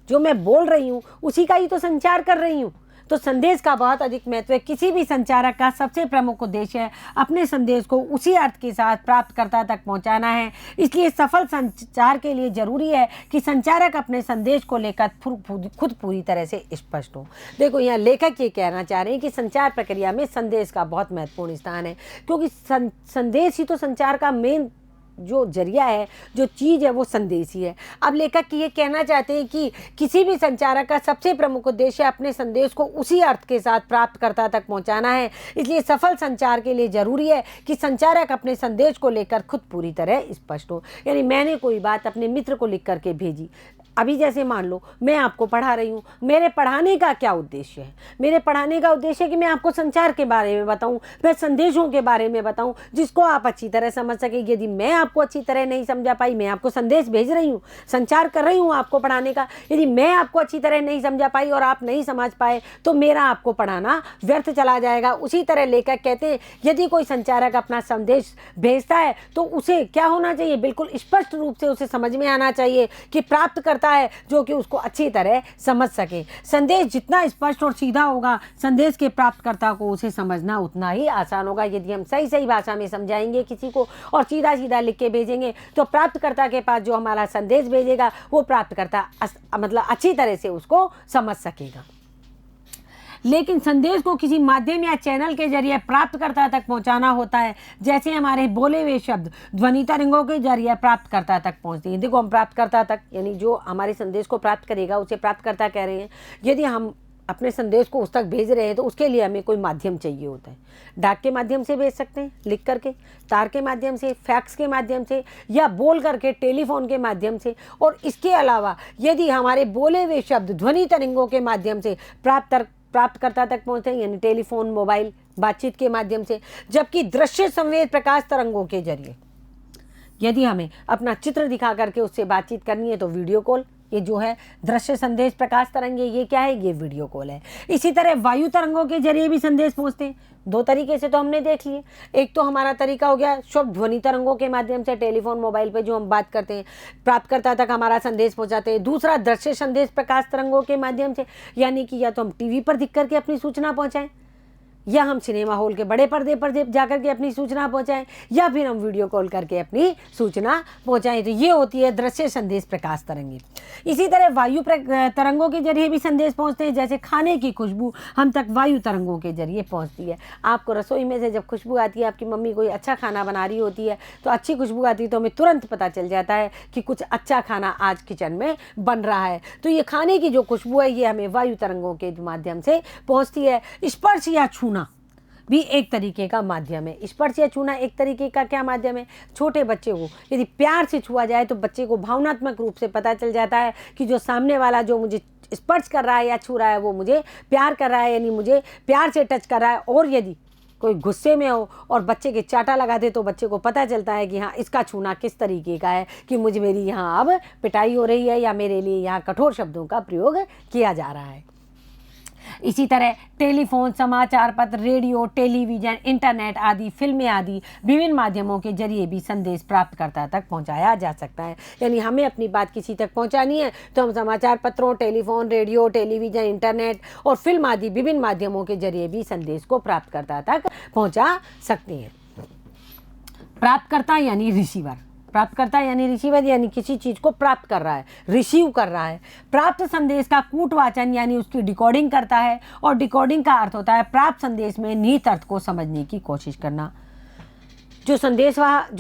जो मैं बोल रही हूँ उसी का ही तो संचार कर रही हूँ। तो संदेश का बहुत अधिक महत्व है। किसी भी संचारक का सबसे प्रमुख उद्देश्य है अपने संदेश को उसी अर्थ के साथ प्राप्तकर्ता तक पहुंचाना है। इसलिए सफल संचार के लिए जरूरी है कि संचारक अपने संदेश को लेकर खुद पूरी तरह से स्पष्ट हो। देखो, यहाँ लेखक ये कहना चाह रहे हैं कि संचार प्रक्रिया में संदेश का बहुत महत्वपूर्ण स्थान है, क्योंकि संदेश ही तो संचार का मेन जो जरिया है, जो चीज़ है, वो संदेश ही है। अब लेखक ये कहना चाहते हैं कि किसी भी संचारक का सबसे प्रमुख उद्देश्य अपने संदेश को उसी अर्थ के साथ प्राप्तकर्ता तक पहुंचाना है। इसलिए सफल संचार के लिए जरूरी है कि संचारक अपने संदेश को लेकर खुद पूरी तरह स्पष्ट हो। यानी मैंने कोई बात अपने मित्र को लिख करके भेजी, अभी जैसे मान लो मैं आपको पढ़ा रही हूँ, मेरे पढ़ाने का क्या उद्देश्य है? मेरे पढ़ाने का उद्देश्य है कि मैं आपको संचार के बारे में बताऊँ, मैं संदेशों के बारे में बताऊँ जिसको आप अच्छी तरह समझ सके। यदि मैं आपको अच्छी तरह नहीं समझा पाई, मैं आपको संदेश भेज रही हूँ, संचार कर रही हूँ आपको पढ़ाने का, यदि मैं आपको अच्छी तरह नहीं समझा पाई और आप नहीं समझ पाए तो मेरा आपको पढ़ाना व्यर्थ चला जाएगा। उसी तरह लेखक कहते हैं यदि कोई संचारक अपना संदेश भेजता है तो उसे क्या होना चाहिए? बिल्कुल स्पष्ट रूप से उसे समझ में आना चाहिए कि प्राप्त करता है जो कि उसको अच्छी तरह समझ सके। संदेश जितना स्पष्ट और सीधा होगा, संदेश के प्राप्तकर्ता को उसे समझना उतना ही आसान होगा। यदि हम सही सही भाषा में समझाएंगे किसी को और सीधा सीधा लिख के भेजेंगे तो प्राप्तकर्ता के पास जो हमारा संदेश भेजेगा वो प्राप्तकर्ता मतलब अच्छी तरह से उसको समझ सकेगा। लेकिन संदेश को किसी माध्यम या चैनल के जरिए प्राप्तकर्ता तक पहुंचाना होता है। जैसे हमारे बोले हुए शब्द ध्वनि तरंगों के जरिए प्राप्तकर्ता तक पहुंचते हैं। देखो, हम प्राप्तकर्ता तक यानी जो हमारे संदेश को प्राप्त करेगा उसे प्राप्तकर्ता कह रहे हैं। यदि हम अपने संदेश को उस तक भेज रहे हैं तो उसके लिए हमें कोई माध्यम चाहिए होता है। डाक के माध्यम से भेज सकते हैं, लिख करके, तार के माध्यम से, फैक्स के माध्यम से, या बोल करके टेलीफोन के माध्यम से। और इसके अलावा यदि हमारे बोले हुए शब्द ध्वनि तरंगों के माध्यम से प्राप्तकर्ता तक पहुँचते हैं, यानी टेलीफोन, मोबाइल, बातचीत के माध्यम से। जबकि दृश्य संवेद प्रकाश तरंगों के जरिए यदि हमें अपना चित्र दिखा करके उससे बातचीत करनी है तो वीडियो कॉल, ये जो है दृश्य संदेश प्रकाश तरंगे, ये क्या है? ये वीडियो कॉल है। इसी तरह वायु तरंगों के जरिए भी संदेश पहुंचते हैं। दो तरीके से तो हमने देख लिए। एक तो हमारा तरीका हो गया शब्द ध्वनि तरंगों के माध्यम से, टेलीफोन, मोबाइल पे जो हम बात करते हैं, प्राप्तकर्ता तक हमारा संदेश पहुंचाते हैं। दूसरा दृश्य संदेश प्रकाश तरंगों के माध्यम से, यानी कि या तो हम टीवी पर दिख करके अपनी सूचना पहुंचाएं, या हम सिनेमा हॉल के बड़े पर्दे पर जाकर के अपनी सूचना पहुंचाएं, या फिर हम वीडियो कॉल करके अपनी सूचना पहुंचाएं। तो ये होती है दृश्य संदेश प्रकाश तरंगे। इसी तरह वायु तरंगों के जरिए भी संदेश पहुंचते हैं। जैसे खाने की खुशबू हम तक वायु तरंगों के जरिए पहुंचती है। आपको रसोई में से जब खुशबू आती है, आपकी मम्मी कोई अच्छा खाना बना रही होती है तो अच्छी खुशबू आती है तो हमें तुरंत पता चल जाता है कि कुछ अच्छा खाना आज किचन में बन रहा है। तो ये खाने की जो खुशबू है ये हमें वायु तरंगों के माध्यम से पहुँचती है। स्पर्श या छूना भी एक तरीके का माध्यम है। स्पर्श या छूना एक तरीके का क्या माध्यम है? छोटे बच्चे को यदि प्यार से छुआ जाए तो बच्चे को भावनात्मक रूप से पता चल जाता है कि जो सामने वाला जो मुझे स्पर्श कर रहा है या छू रहा है वो मुझे प्यार कर रहा है, यानी मुझे प्यार से टच कर रहा है। और यदि कोई गुस्से में हो और बच्चे के चाटा लगा दे तो बच्चे को पता चलता है कि हाँ, इसका छूना किस तरीके का है, कि मुझे मेरी यहाँ अब पिटाई हो रही है या मेरे लिए यहाँ कठोर शब्दों का प्रयोग किया जा रहा है। इसी तरह टेलीफोन, समाचार पत्र, रेडियो, टेलीविज़न, इंटरनेट आदि, फिल्में आदि विभिन्न माध्यमों के जरिए भी संदेश प्राप्तकर्ता तक पहुंचाया जा सकता है। यानी हमें अपनी बात किसी तक पहुंचानी है तो हम समाचार पत्रों, टेलीफोन, रेडियो, टेलीविज़न, इंटरनेट और फिल्म आदि विभिन्न माध्यमों के जरिए भी संदेश को प्राप्तकर्ता तक पहुँचा सकते हैं। प्राप्तकर्ता यानी रिसीवर, प्राप्तकर्ता यानी रिसीवर, यानी किसी चीज़ को प्राप्त कर रहा है, रिसीव कर रहा है। प्राप्त संदेश का कूटवाचन यानी उसकी डिकोडिंग करता है, और डिकोडिंग का अर्थ होता है प्राप्त संदेश में निहित अर्थ को समझने की कोशिश करना। जो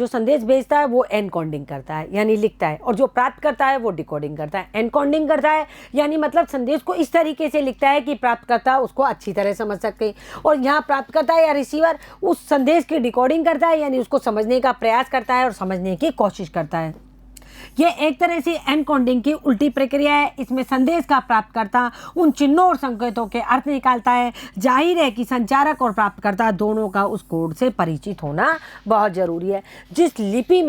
संदेश भेजता है वो एनकोडिंग करता है यानी लिखता है, और जो प्राप्त करता है वो डिकोडिंग करता है। एनकोडिंग करता है यानी मतलब संदेश को इस तरीके से लिखता है कि प्राप्तकर्ता उसको अच्छी तरह समझ सके, और यहाँ प्राप्तकर्ता या रिसीवर उस संदेश की डिकोडिंग करता है यानी उसको समझने का प्रयास करता है और समझने की कोशिश करता है। यह एक तरह से एनकोडिंग की उल्टी प्रक्रिया है। इसमें संदेश का प्राप्तकर्ता उन चिन्हों और संकेतों के अर्थ निकालता है। जाहिर है कि संचारक और प्राप्तकर्ता दोनों का उस कोड से परिचित होना बहुत ज़रूरी है। जिस लिपि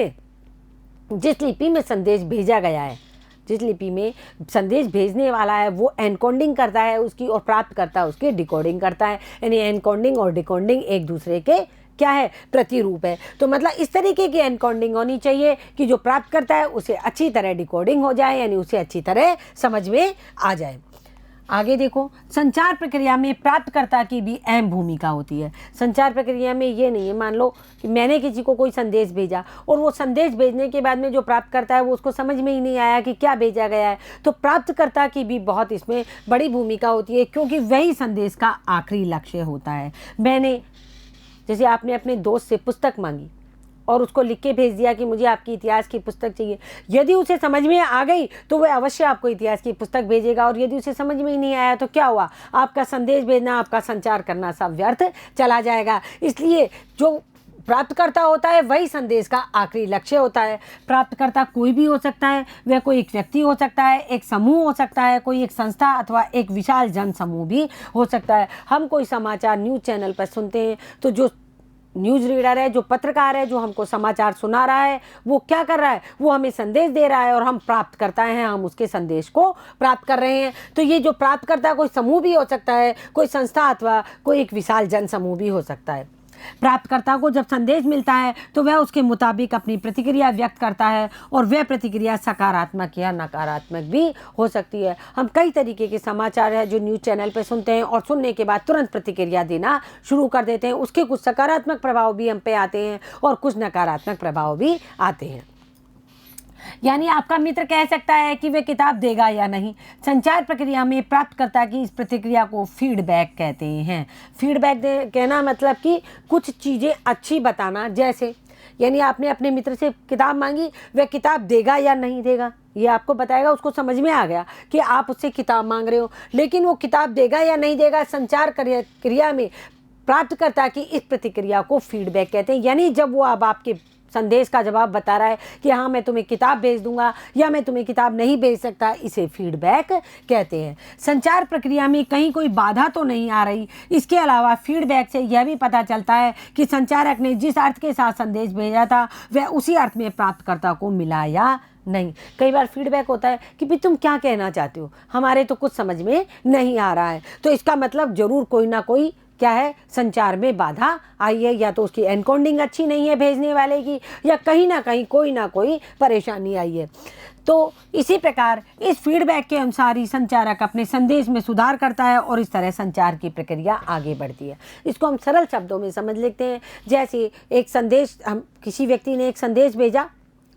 में संदेश भेजा गया है, जिस लिपि में संदेश भेजने वाला है वो एनकोडिंग करता है उसकी, और प्राप्तकर्ता उसकी डिकोडिंग करता है। यानी एनकोडिंग और डिकोडिंग एक दूसरे के क्या है? प्रतिरूप है। तो मतलब इस तरीके की एनकोडिंग होनी चाहिए कि जो प्राप्त करता है उसे अच्छी तरह डिकोडिंग हो जाए, यानी उसे अच्छी तरह समझ में आ जाए। आगे देखो, संचार प्रक्रिया में प्राप्तकर्ता की भी अहम भूमिका होती है। संचार प्रक्रिया में ये नहीं है, मान लो कि मैंने किसी को कोई संदेश भेजा और वो संदेश भेजने के बाद में जो प्राप्त करता है वो उसको समझ में ही नहीं आया कि क्या भेजा गया है, तो प्राप्तकर्ता की भी बहुत इसमें बड़ी भूमिका होती है, क्योंकि वही संदेश का आखिरी लक्ष्य होता है। जैसे आपने अपने दोस्त से पुस्तक मांगी और उसको लिख के भेज दिया कि मुझे आपकी इतिहास की पुस्तक चाहिए, यदि उसे समझ में आ गई तो वह अवश्य आपको इतिहास की पुस्तक भेजेगा, और यदि उसे समझ में ही नहीं आया तो क्या हुआ, आपका संदेश भेजना, आपका संचार करना सब व्यर्थ चला जाएगा। इसलिए जो प्राप्तकर्ता होता है वही संदेश का आखिरी लक्ष्य होता है। प्राप्तकर्ता कोई भी हो सकता है, वह कोई एक व्यक्ति हो सकता है, एक समूह हो सकता है, कोई एक संस्था अथवा एक विशाल जन समूह भी हो सकता है। हम कोई समाचार न्यूज़ चैनल पर सुनते हैं तो जो न्यूज़ रीडर है, जो पत्रकार है, जो हमको समाचार सुना रहा है, वो क्या कर रहा है, वो हमें संदेश दे रहा है और हम प्राप्त करता है, हम उसके संदेश को प्राप्त कर रहे हैं। तो ये जो प्राप्त करता है कोई समूह भी हो सकता है, कोई संस्था अथवा कोई एक विशाल जन समूह भी हो सकता है। प्राप्तकर्ता को जब संदेश मिलता है तो वह उसके मुताबिक अपनी प्रतिक्रिया व्यक्त करता है, और वह प्रतिक्रिया सकारात्मक या नकारात्मक भी हो सकती है। हम कई तरीके के समाचार है जो न्यूज़ चैनल पर सुनते हैं और सुनने के बाद तुरंत प्रतिक्रिया देना शुरू कर देते हैं। उसके कुछ सकारात्मक प्रभाव भी हम पे आते हैं और कुछ नकारात्मक प्रभाव भी आते हैं। यानी आपका मित्र कह सकता है कि वह किताब देगा या नहीं। संचार प्रक्रिया में प्राप्तकर्ता की इस प्रतिक्रिया को फीडबैक कहते हैं। फीडबैक कहना मतलब कि कुछ चीज़ें अच्छी बताना, जैसे यानी आपने अपने मित्र से किताब मांगी, वह किताब देगा या नहीं देगा ये आपको बताएगा। उसको समझ में आ गया कि आप उससे किताब मांग रहे हो, लेकिन वो किताब देगा या नहीं देगा, संचार क्रिया में प्राप्तकर्ता की इस प्रतिक्रिया को फीडबैक कहते हैं। यानी जब वो अब आपके संदेश का जवाब बता रहा है कि हाँ मैं तुम्हें किताब भेज दूंगा या मैं तुम्हें किताब नहीं भेज सकता, इसे फीडबैक कहते हैं। संचार प्रक्रिया में कहीं कोई बाधा तो नहीं आ रही। इसके अलावा फीडबैक से यह भी पता चलता है कि संचारक ने जिस अर्थ के साथ संदेश भेजा था वह उसी अर्थ में प्राप्तकर्ता को मिला या नहीं। कई बार फीडबैक होता है कि भाई तुम क्या कहना चाहते हो, हमारे तो कुछ समझ में नहीं आ रहा है, तो इसका मतलब ज़रूर कोई ना कोई क्या है, संचार में बाधा आई है, या तो उसकी एनकोडिंग अच्छी नहीं है भेजने वाले की, या कहीं ना कहीं कोई ना कोई परेशानी आई है। तो इसी प्रकार इस फीडबैक के अनुसार ही संचारक अपने संदेश में सुधार करता है और इस तरह संचार की प्रक्रिया आगे बढ़ती है। इसको हम सरल शब्दों में समझ लेते हैं। जैसे एक संदेश, हम किसी व्यक्ति ने एक संदेश भेजा,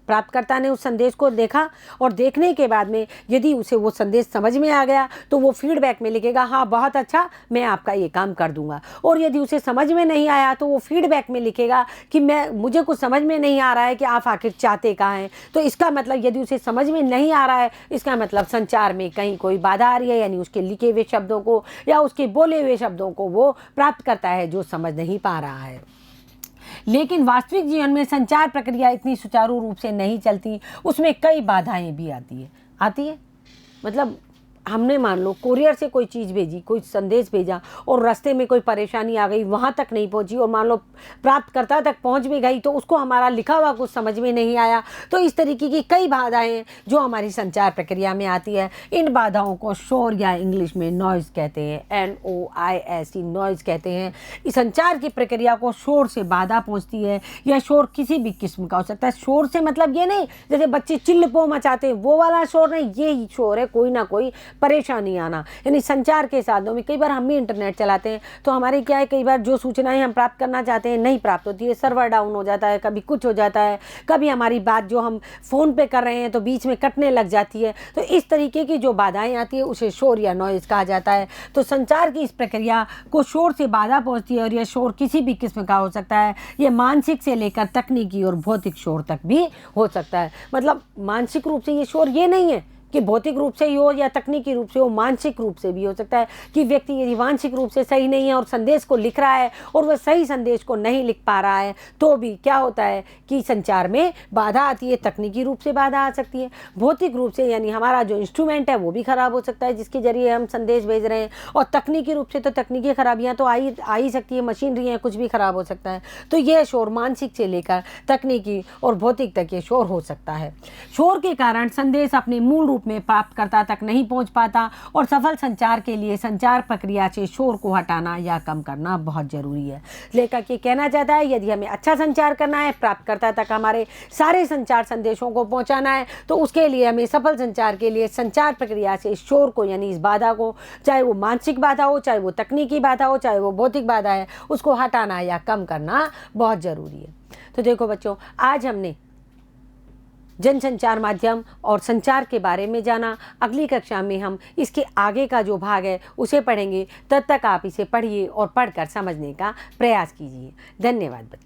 प्राप्तकर्ता ने उस संदेश को देखा और देखने के बाद में यदि उसे वो संदेश समझ में आ गया तो वो फीडबैक में लिखेगा हाँ बहुत अच्छा, मैं आपका ये काम कर दूंगा। और यदि उसे समझ में नहीं आया तो वो फीडबैक में लिखेगा कि मुझे कुछ समझ में नहीं आ रहा है कि आप आखिर चाहते कहाँ हैं। तो इसका मतलब यदि उसे समझ में नहीं आ रहा है, इसका मतलब संचार में कहीं कोई बाधा आ रही है, यानी उसके लिखे हुए शब्दों को या उसके बोले हुए शब्दों को वो प्राप्त करता है जो समझ नहीं पा रहा है। लेकिन वास्तविक जीवन में संचार प्रक्रिया इतनी सुचारू रूप से नहीं चलती, उसमें कई बाधाएं भी आती है। मतलब हमने मान लो कुरियर से कोई चीज़ भेजी, कोई संदेश भेजा और रास्ते में कोई परेशानी आ गई, वहाँ तक नहीं पहुँची और मान लो प्राप्तकर्ता तक पहुँच भी गई तो उसको हमारा लिखा हुआ कुछ समझ में नहीं आया। तो इस तरीके की कई बाधाएं हैं जो हमारी संचार प्रक्रिया में आती है। इन बाधाओं को शोर या इंग्लिश में नॉइज़ कहते हैं, NOISE नॉइज़ कहते हैं। इस संचार की प्रक्रिया को शोर से बाधा पहुँचती है। यह शोर किसी भी किस्म का हो सकता है। शोर से मतलब ये नहीं जैसे बच्चे चिल्लपो मचाते हैं वो वाला शोर नहीं, ये शोर है कोई ना कोई परेशानी आना। यानी संचार के साधनों में कई बार हम भी इंटरनेट चलाते हैं तो हमारी क्या है, कई बार जो सूचनाएं हम प्राप्त करना चाहते हैं नहीं प्राप्त होती है, सर्वर डाउन हो जाता है, कभी कुछ हो जाता है, कभी हमारी बात जो हम फ़ोन पे कर रहे हैं तो बीच में कटने लग जाती है। तो इस तरीके की जो बाधाएं आती है उसे शोर या नॉइज़ कहा जाता है। तो संचार की इस प्रक्रिया को शोर से बाधा पहुँचती है और यह शोर किसी भी किस्म का हो सकता है। ये मानसिक से लेकर तकनीकी और भौतिक शोर तक भी हो सकता है। मतलब मानसिक रूप से ये शोर ये नहीं है कि भौतिक रूप से ही हो या तकनीकी रूप से हो, मानसिक रूप से भी हो सकता है कि व्यक्ति यदि मानसिक रूप से सही नहीं है और संदेश को लिख रहा है और वह सही संदेश को नहीं लिख पा रहा है तो भी क्या होता है कि संचार में बाधा आती है। तकनीकी रूप से बाधा आ सकती है, भौतिक रूप से यानी हमारा जो इंस्ट्रूमेंट है वो भी ख़राब हो सकता है जिसके जरिए हम संदेश भेज रहे हैं, और तकनीकी रूप से तो तकनीकी खराबियाँ तो आ ही सकती है, मशीनरी है, कुछ भी ख़राब हो सकता है। तो यह शोर मानसिक से लेकर तकनीकी और भौतिक तक ये शोर हो सकता है। शोर के कारण संदेश अपने मूल रूप में प्राप्तकर्ता तक नहीं पहुंच पाता और सफल संचार के लिए संचार प्रक्रिया से शोर को हटाना या कम करना बहुत ज़रूरी है। लेखक ये कहना चाहता है यदि हमें अच्छा संचार करना है, प्राप्तकर्ता तक हमारे सारे संचार संदेशों को पहुंचाना है, तो उसके लिए हमें सफल संचार के लिए संचार प्रक्रिया से शोर को यानी इस बाधा को, चाहे वो मानसिक बाधा हो, चाहे वो तकनीकी बाधा हो, चाहे वो भौतिक बाधा है, उसको हटाना या कम करना बहुत ज़रूरी है। तो देखो बच्चों, आज हमने जनसंचार माध्यम और संचार के बारे में जाना। अगली कक्षा में हम इसके आगे का जो भाग है उसे पढ़ेंगे। तब तक आप इसे पढ़िए और पढ़कर समझने का प्रयास कीजिए। धन्यवाद बच्चों।